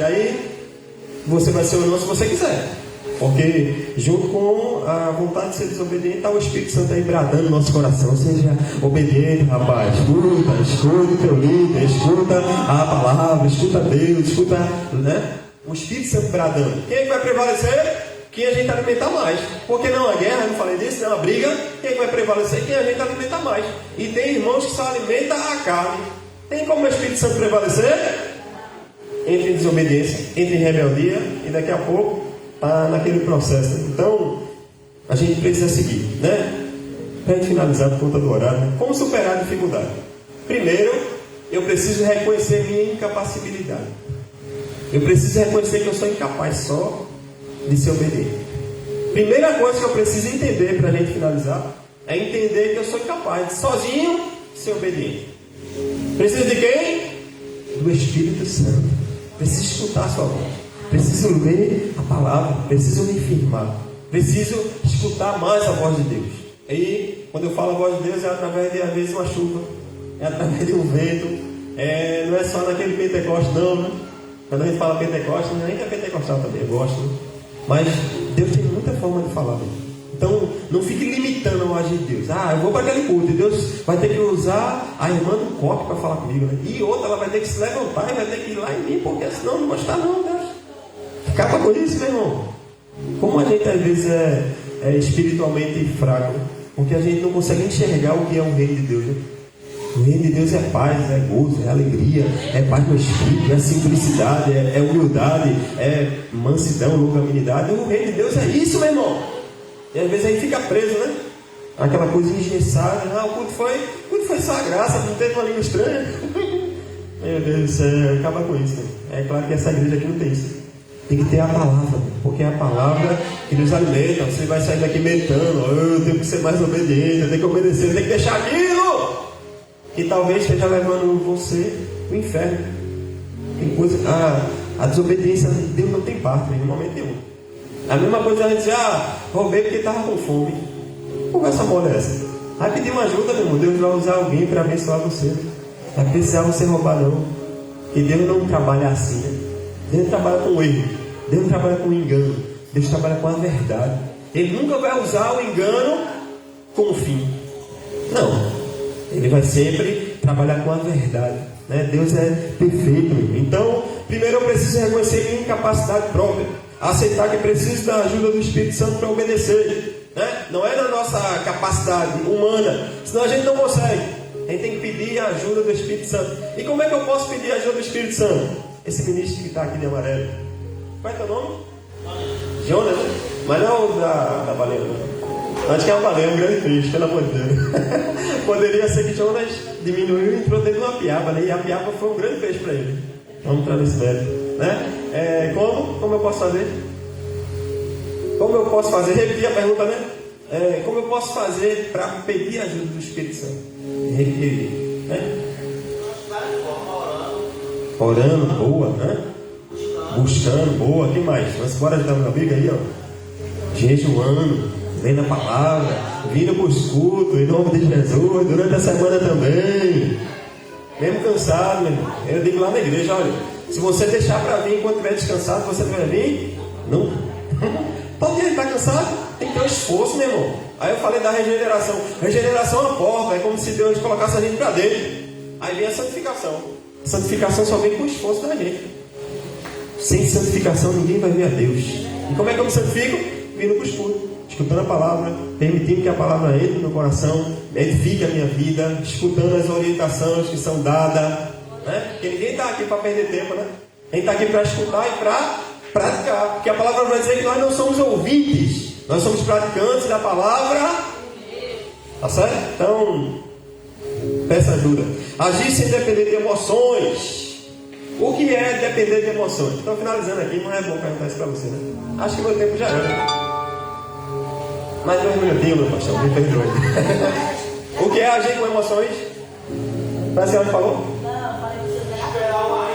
Speaker 1: aí você vai ser ou não se você quiser, porque junto com a vontade de ser desobediente está o Espírito Santo aí bradando no nosso coração: seja obediente, rapaz, escuta o teu líder, escuta a palavra, escuta Deus, escuta, né? O Espírito Santo bradando. Quem vai prevalecer? Quem a gente alimentar mais. Porque não a guerra, eu não falei disso, não a briga. Quem vai prevalecer? Quem a gente alimenta mais. E tem irmãos que só alimentam a carne. Tem como o Espírito Santo prevalecer? Entre em desobediência, entre em rebeldia, e daqui a pouco está naquele processo. Então a gente precisa seguir, né? Para finalizar por conta do horário, né? Como superar a dificuldade? Primeiro, eu preciso reconhecer minha incapacidade. Eu preciso reconhecer que eu sou incapaz só de ser obediente. Primeira coisa que eu preciso entender para a gente finalizar é entender que eu sou incapaz de sozinho ser obediente. Preciso de quem? Do Espírito Santo. Preciso escutar a sua voz. Preciso ler a palavra. Preciso me firmar. Preciso escutar mais a voz de Deus. E quando eu falo a voz de Deus, é através de, às vezes, uma chuva, é através de um vento, não é só naquele Pentecostes, não, né? Quando a gente fala Pentecostes, não é nem que é pentecostal também, eu gosto, né? Mas Deus tem muita forma de falar, né? Então não fique limitando a agir de Deus. Eu vou para aquele culto e Deus vai ter que usar a irmã do copo para falar comigo, né? E outra, ela vai ter que se levantar e vai ter que ir lá em mim, porque senão não gostar não, Deus. Acaba com isso, meu irmão. Como a gente às vezes é espiritualmente fraco, né? Porque a gente não consegue enxergar o que é o reino de Deus, né? O reino de Deus é paz, é gozo, é alegria, é paz no espírito, é simplicidade, é humildade, é mansidão, longanimidade. O reino de Deus é isso, meu irmão. E às vezes a gente fica preso, né? Aquela coisa engessada. O culto foi foi só a graça, não teve uma língua estranha. Meu Deus do céu, acaba com isso. É claro que essa igreja aqui não tem isso. Tem que ter a palavra, porque é a palavra que nos alimenta. Você vai sair daqui meditando, eu tenho que ser mais obediente, eu tenho que obedecer, eu tenho que deixar aquilo que talvez esteja levando você para o inferno. Tem coisa, a desobediência de Deus não tem parte em momento nenhum. A mesma coisa a gente dizer, roubei porque estava com fome. Conversa mole é essa? Vai pedir uma ajuda, meu irmão. Deus vai usar alguém para abençoar você. Não vai precisar você roubar, não. E Deus não trabalha assim, né? Deus não trabalha com erro. Deus não trabalha com engano. Deus trabalha com a verdade. Ele nunca vai usar o engano como fim. Não. Ele vai sempre trabalhar com a verdade, né? Deus é perfeito, meu irmão. Então, primeiro eu preciso reconhecer minha incapacidade própria. Aceitar que preciso da ajuda do Espírito Santo para obedecer, né? Não é na nossa capacidade humana, senão a gente não consegue. A gente tem que pedir a ajuda do Espírito Santo. E como é que eu posso pedir a ajuda do Espírito Santo? Esse ministro que está aqui de amarelo, qual é teu nome? Jonas, né? Mas não é o da baleia, não. Acho que é uma baleia, um grande peixe, pelo amor de Deus. Poderia ser que Jonas diminuiu e entrou dentro de uma piaba, né? E a piaba foi um grande peixe para ele. Vamos entrar nesse mérito, né? Como eu posso fazer? Como eu posso fazer? Repetir a pergunta, né? Como eu posso fazer para pedir a ajuda do Espírito Santo? Repetir, né? Orando, boa, né? Buscando, boa. Quem mais? Mas bora ajudar meu amigo aí, ó. Jejuando, lendo a palavra, vindo para os cultos, em nome de Jesus, durante a semana também. Mesmo cansado, meu irmão. Eu digo lá na igreja, olha, se você deixar para vir enquanto estiver descansado, você não vai vir? Não. Todo dia ele está cansado, tem que ter um esforço, meu irmão. Aí eu falei da regeneração. Regeneração é uma porta, é como se Deus colocasse a gente para dentro. Aí vem a santificação. A santificação só vem com o esforço da gente. Sem santificação ninguém vai ver a Deus. E como é que eu me santifico? Vindo para o escudo, escutando a palavra, permitindo que a palavra entre no meu coração, edifique a minha vida, escutando as orientações que são dadas, né? Porque ninguém está aqui para perder tempo, né? A gente está aqui para escutar e para praticar, porque a palavra vai dizer que nós não somos ouvintes, nós somos praticantes da palavra, tá certo? Então, peça ajuda. Agir sem depender de emoções. O que é depender de emoções? Estou finalizando aqui, não é bom perguntar isso para você, né? Acho que meu tempo já era. Mais um minutinho, meu pastor, me perdoe. O que é agir com emoções? A senhora falou?
Speaker 3: Não, falei que você esperar uma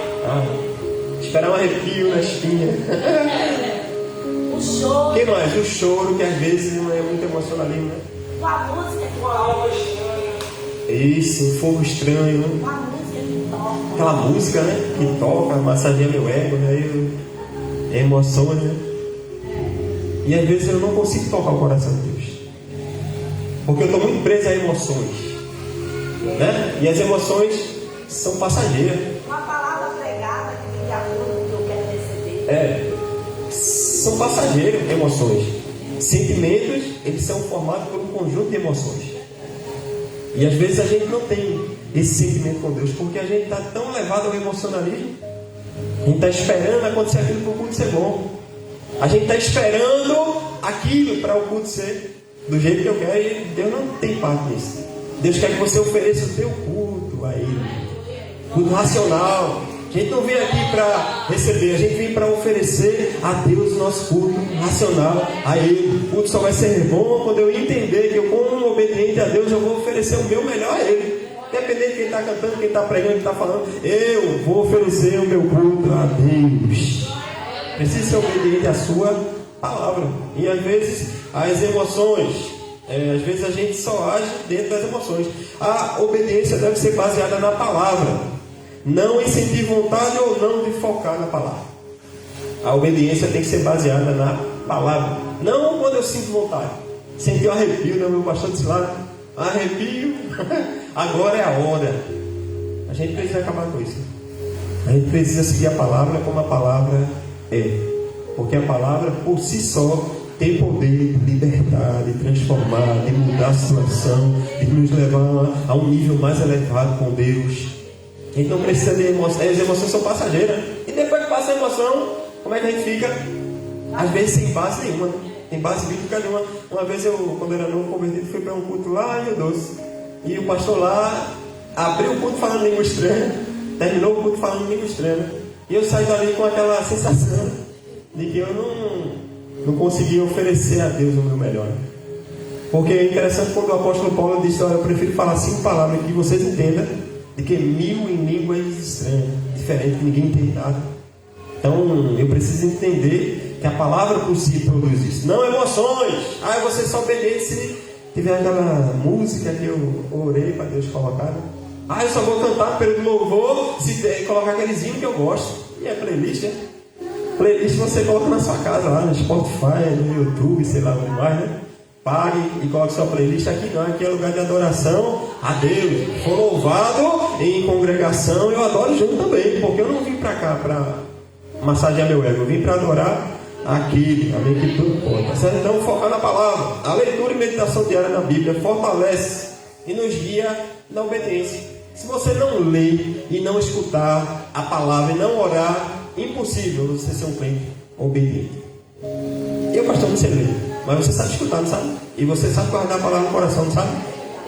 Speaker 1: esperar um arrepio na espinha.
Speaker 3: O choro.
Speaker 1: Que mais? O choro, que às vezes não é muito emocionalismo, né?
Speaker 3: Com a música, com a alma estranha.
Speaker 1: Isso, um fogo estranho.
Speaker 3: Com a música que toca.
Speaker 1: Aquela música, né? Que toca, massageia meu ego, né? Emoções, né? E às vezes eu não consigo tocar o coração de Deus. Porque eu estou muito preso a emoções, né? E as emoções são passageiras.
Speaker 3: Uma palavra pregada que vem de acordo com o que eu quero receber.
Speaker 1: São passageiras emoções. Sentimentos, eles são formados por um conjunto de emoções. E às vezes a gente não tem esse sentimento com Deus, porque a gente está tão levado ao emocionalismo. A gente está esperando acontecer aquilo para o culto ser bom. A gente está esperando aquilo para o culto ser do jeito que eu quero, e Deus não tem parte nisso. Deus quer que você ofereça o teu culto a Ele. Culto racional. A gente não vem aqui para receber, a gente vem para oferecer a Deus o nosso culto racional a Ele. O culto só vai ser bom quando eu entender que eu, como obediente a Deus, eu vou oferecer o meu melhor a Ele. Independente de quem está cantando, quem está pregando, quem está falando, eu vou oferecer o meu culto a Deus. Precisa ser obediente à sua palavra. E às vezes as emoções, às vezes a gente só age dentro das emoções. A obediência deve ser baseada na palavra. Não em sentir vontade ou não de focar na palavra. A obediência tem que ser baseada na palavra. Não quando eu sinto vontade. Senti um arrepio, né? Meu pastor disse lá, arrepio, agora é a hora. A gente precisa acabar com isso. A gente precisa seguir a palavra como a palavra é. Porque a palavra por si só tem poder de libertar, de transformar, de mudar a situação, de nos levar a um nível mais elevado com Deus. A gente não precisa de emoção. As emoções são passageiras. E depois que passa a emoção, como é que a gente fica? Às vezes sem base nenhuma, sem base bíblica nenhuma. Uma vez eu, quando era novo convertido, fui para um culto lá em Rio Doce. e o pastor lá abriu o culto falando língua estranha, terminou o culto falando língua estranha. E eu saí dali com aquela sensação de que eu não conseguia oferecer a Deus o meu melhor. Porque é interessante quando o apóstolo Paulo diz: olha, eu prefiro falar 5 palavras que vocês entendam do que 1000 em línguas estranhas, diferente, que ninguém entende nada. Então eu preciso entender que a palavra por si produz isso, não emoções. Eu vou ser só obediente se tiver aquela música que eu orei para Deus colocar. Eu só vou cantar no período do louvor se colocar aqueles hinos que eu gosto. E é playlist, né? Playlist você coloca na sua casa, lá no Spotify, no YouTube, sei lá onde mais, né? Pague e coloque sua playlist. Aqui não, aqui é lugar de adoração a Deus. For louvado em congregação, eu adoro junto também, porque eu não vim para cá para massagear meu ego, eu vim para adorar aquele, amém, que tudo pode, tá certo? Então focar na palavra. A leitura e meditação diária na Bíblia fortalece e nos guia na obediência. Se você não ler e não escutar a palavra e não orar, impossível você ser um crente obediente. Eu, pastor, não sei ler, mas você sabe escutar, não sabe? E você sabe guardar a palavra no coração, não sabe?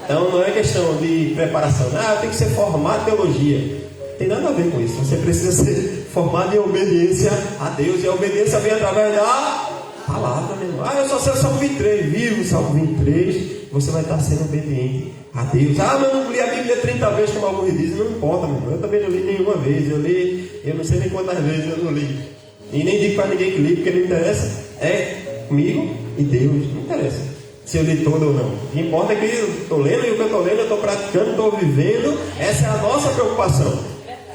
Speaker 1: Então não é questão de preparação. Eu tenho que ser formado em teologia. Tem nada a ver com isso. Você precisa ser formado em obediência a Deus. E a obediência vem através da palavra, meu irmão. Eu só sei o Salmo 23. Viva o Salmo 23. Você vai estar sendo obediente a Deus. Mas eu não li a Bíblia 30 vezes, como alguns dizem. Não importa, meu irmão. Eu também não li nenhuma vez. Eu não sei nem quantas vezes eu não li. E nem digo para ninguém que li, porque não interessa. É comigo e Deus. Não interessa se eu li todo ou não. O que importa é que eu estou lendo, e o que eu estou lendo, eu estou praticando, estou vivendo. Essa é a nossa preocupação.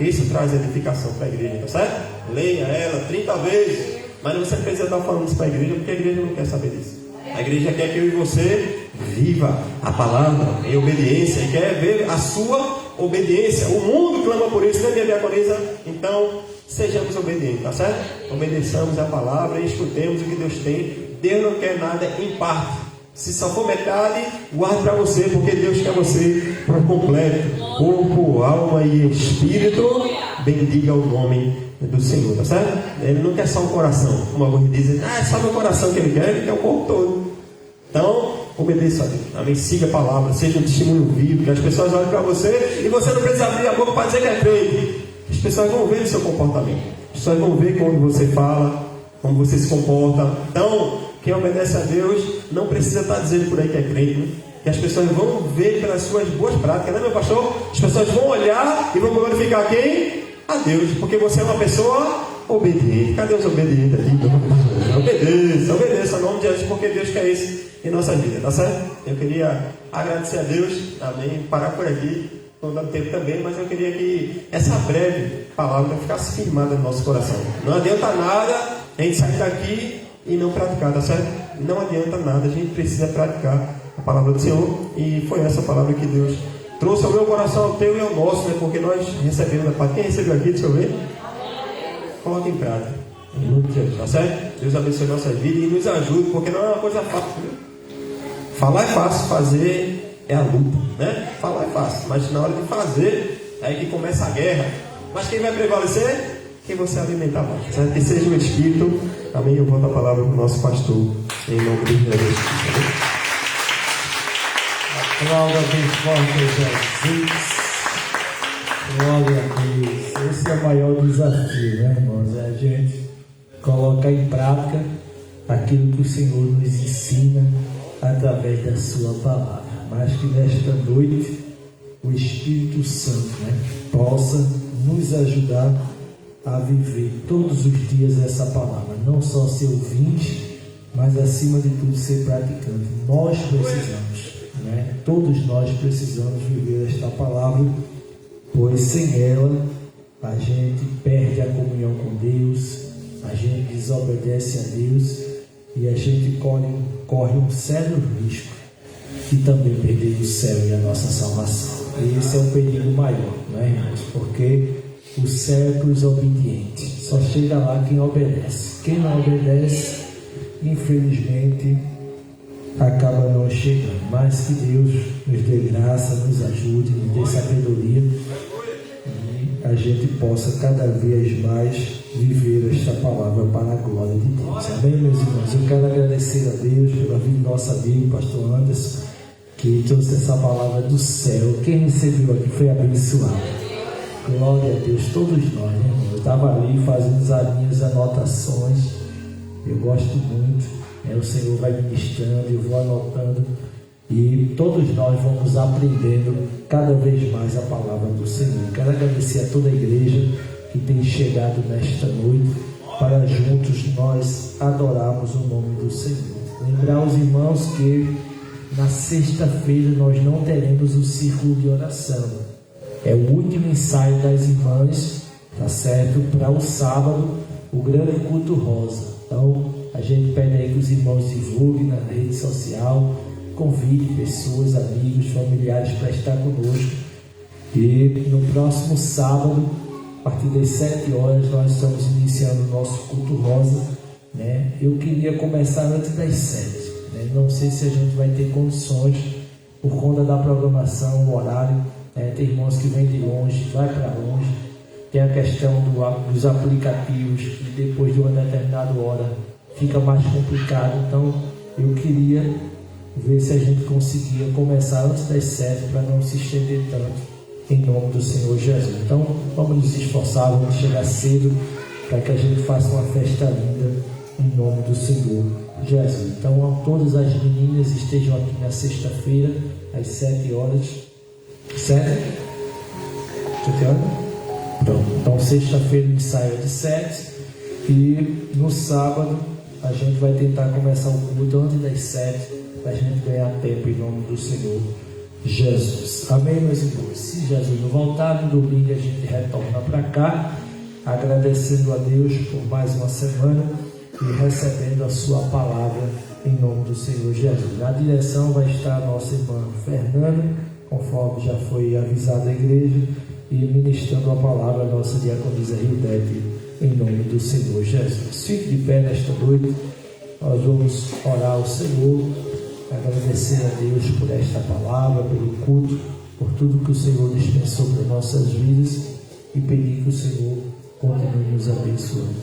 Speaker 1: Isso traz edificação para a igreja, tá certo? Leia ela 30 vezes. Mas você não precisa estar falando isso para a igreja, porque a igreja não quer saber disso. A igreja quer que eu e você viva a palavra em obediência e quer ver a sua obediência. O mundo clama por isso, né, minha diaconisa? Então, sejamos obedientes, tá certo? Obedeçamos a palavra e escutemos o que Deus tem. Deus não quer nada em parte. Se só for metade, guarde para você, porque Deus quer você por completo, corpo, alma e espírito. Bendiga o nome do Senhor, tá certo? Ele não quer só o coração, como alguns dizem, é só o coração que ele quer o corpo todo. Então, obedeça a Deus, amém? Siga a palavra, seja um testemunho vivo, que as pessoas olhem para você e você não precisa abrir a boca para dizer que é crente. As pessoas vão ver o seu comportamento, as pessoas vão ver como você fala, como você se comporta. Então, quem obedece a Deus não precisa estar dizendo por aí que é crente, né? Que as pessoas vão ver pelas suas boas práticas, né, meu pastor? As pessoas vão olhar e vão glorificar quem? A Deus, porque você é uma pessoa obediente. Cadê os obedientes aqui? Obedeça ao nome de Jesus, porque Deus quer isso em nossa vida, tá certo? Eu queria agradecer a Deus, amém, parar por aqui, não dando tempo também, mas eu queria que essa breve palavra ficasse firmada no nosso coração. Não adianta nada a gente sair daqui e não praticar, tá certo? Não adianta nada, a gente precisa praticar a palavra do Senhor, e foi essa palavra que Deus trouxe ao meu coração, ao teu e ao nosso, né? Porque nós recebemos da parte. Quem recebeu aqui, deixa eu ver. Coloque em prática, em nome de Jesus, tá certo? Deus abençoe a nossa vida e nos ajude, porque não é uma coisa fácil, viu? Falar é fácil, fazer é a luta, né? Falar é fácil, mas na hora de fazer é aí que começa a guerra. Mas quem vai prevalecer? Quem você alimentar mais, certo? Que seja o Espírito. Amém. Eu volto a palavra para o nosso pastor, em nome de Jesus.
Speaker 4: Aplauda bem forte Jesus. Glória a Deus. Esse é o maior desafio, né, irmãos? É a gente colocar em prática aquilo que o Senhor nos ensina através da sua palavra. Mas que nesta noite o Espírito Santo, né, possa nos ajudar a viver todos os dias essa palavra. Não só ser ouvinte, mas acima de tudo ser praticante. Nós precisamos, né? Todos nós precisamos viver esta palavra, pois sem ela a gente perde a comunhão com Deus, a gente desobedece a Deus e a gente corre um sério risco de também perder o céu e a nossa salvação. E esse é o perigo maior, né, irmãos? Porque o céu é para os obedientes, só chega lá quem obedece. Quem não obedece, infelizmente, acaba não chegando. Mas que Deus nos dê graça, nos ajude, nos dê sabedoria e a gente possa cada vez mais viver esta palavra para a glória de Deus. Amém, meus irmãos? Eu quero agradecer a Deus pela vida do nosso amigo pastor Anderson, que trouxe essa palavra do céu. Quem recebeu aqui foi abençoado. Glória a Deus, todos nós, né, irmão? Eu estava ali fazendo as minhas anotações. Eu gosto muito, né? O Senhor vai ministrando, eu vou anotando. E todos nós vamos aprendendo cada vez mais a palavra do Senhor. Quero agradecer a toda a igreja que tem chegado nesta noite para juntos nós adorarmos o nome do Senhor. Lembrar os irmãos que na sexta-feira nós não teremos o círculo de oração. É o último ensaio das irmãs, tá certo? Para o sábado, o grande culto rosa. Então, a gente pede aí que os irmãos divulguem na rede social, convide pessoas, amigos, familiares para estar conosco. E no próximo sábado, a partir das 7 horas, nós estamos iniciando o nosso culto rosa, né? Eu queria começar antes das 7, né? Não sei se a gente vai ter condições por conta da programação, o horário, né? Tem irmãos que vêm de longe, vai para longe. Tem a questão dos aplicativos, que depois de uma determinada hora fica mais complicado. Então, eu queria ver se a gente conseguia começar antes das 7 para não se estender tanto, em nome do Senhor Jesus. Então, vamos nos esforçar, vamos chegar cedo para que a gente faça uma festa linda em nome do Senhor Jesus. Então, todas as meninas estejam aqui na sexta-feira às 7 horas. 7 horas? Pronto. Então, sexta-feira o ensaio é de 7 e no sábado a gente vai tentar começar o culto antes das 7 para a gente ganhar tempo em nome do Senhor Jesus. Amém, meus irmãos? Se Jesus não voltar, no domingo a gente retorna para cá, agradecendo a Deus por mais uma semana e recebendo a sua palavra em nome do Senhor Jesus. Na direção vai estar a nossa irmã Fernanda, conforme já foi avisada a igreja, e ministrando a palavra a nossa diaconisa Hildete em nome do Senhor Jesus. Fique de pé nesta noite, nós vamos orar ao Senhor, agradecer a Deus por esta palavra, pelo culto, por tudo que o Senhor dispensou para nossas vidas e pedir que o Senhor continue nos abençoando.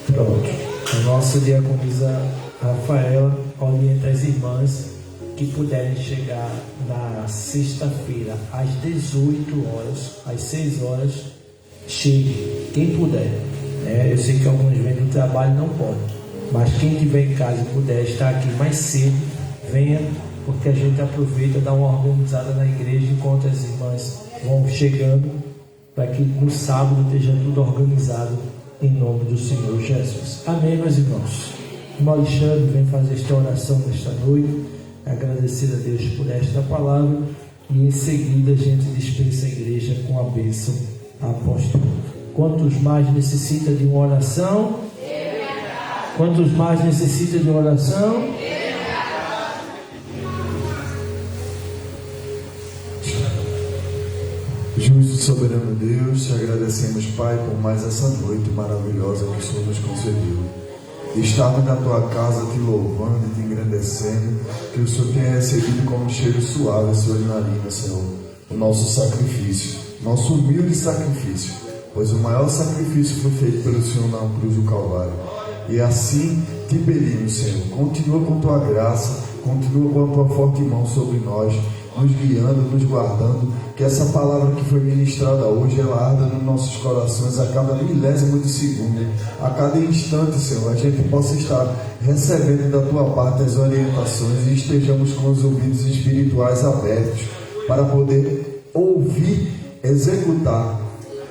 Speaker 4: Pronto. A nossa diaconisa Rafaela orienta as irmãs que puderem chegar na sexta-feira às 18 horas, às 6 horas, chegue, quem puder. Eu sei que alguns vêm do trabalho e não podem, mas quem estiver em casa e puder estar aqui mais cedo, venha, porque a gente aproveita e dá uma organizada na igreja enquanto as irmãs vão chegando, para que no sábado esteja tudo organizado em nome do Senhor Jesus. Amém, meus irmãos? O irmão Alexandre vem fazer esta oração nesta noite, agradecer a Deus por esta palavra e em seguida a gente dispensa a igreja com a bênção apostólica. Quantos mais necessitam de uma oração? Quantos mais necessitam de uma oração?
Speaker 2: Justo e soberano Deus, te agradecemos, Pai, por mais essa noite maravilhosa que o Senhor nos concedeu. Estarmos na tua casa te louvando e te engrandecendo, que o Senhor tenha recebido como cheiro suave a sua narina, Senhor, o nosso sacrifício, nosso humilde sacrifício, pois o maior sacrifício foi feito pelo Senhor na cruz do Calvário. E assim te pedimos, Senhor, continua com tua graça, continua com a tua forte mão sobre nós, nos guiando, nos guardando, que essa palavra que foi ministrada hoje, ela arda nos nossos corações a cada milésimo de segundo, a cada instante, Senhor, a gente possa estar recebendo da tua parte as orientações e estejamos com os ouvidos espirituais abertos para poder ouvir, executar,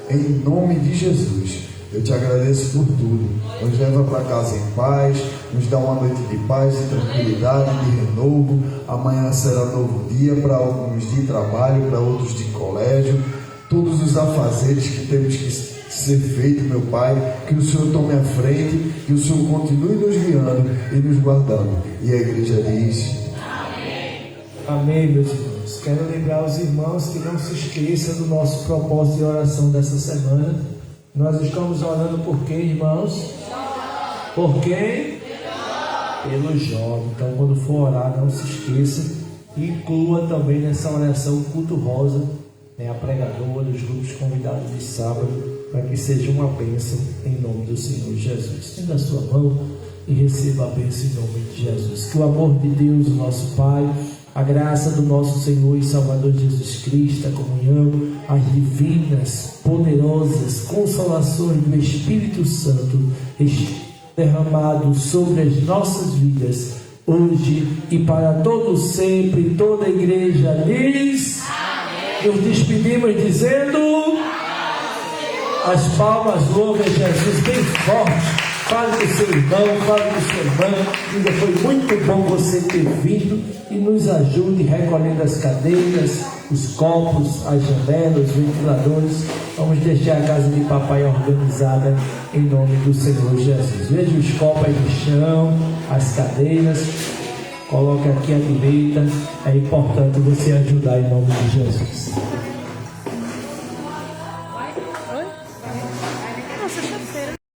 Speaker 2: em nome de Jesus. Eu te agradeço por tudo. Nos leva para casa em paz, nos dá uma noite de paz, de tranquilidade, de renovo. Amanhã será novo dia, para alguns de trabalho, para outros de colégio. Todos os afazeres que temos que ser feitos, meu Pai, que o Senhor tome a frente, que o Senhor continue nos guiando e nos guardando. E a igreja diz:
Speaker 4: Amém. Amém, meus irmãos. Quero lembrar os irmãos que não se esqueçam do nosso propósito de oração dessa semana. Nós estamos orando por quem, irmãos? Por quem? Pelo jovem. Então, quando for orar, não se esqueça. Inclua também nessa oração o culto rosa, né, a pregadora, os grupos convidados de sábado, para que seja uma bênção em nome do Senhor Jesus. Estenda a sua mão e receba a bênção em nome de Jesus. Que o amor de Deus, o nosso Pai, a graça do nosso Senhor e Salvador Jesus Cristo, a comunhão, as divinas, poderosas consolações do Espírito Santo derramado sobre as nossas vidas, hoje e para todo sempre. Toda a igreja diz amém. Nos despedimos dizendo as palmas, louve Jesus bem forte. Fale com seu irmão, fale com sua irmã. Diga, foi muito bom você ter vindo, e nos ajude recolhendo as cadeiras, os copos, as janelas, os ventiladores. Vamos deixar a casa de papai organizada em nome do Senhor Jesus. Veja os copos aí no chão, as cadeiras. Coloque aqui à direita. É importante você ajudar em nome de Jesus.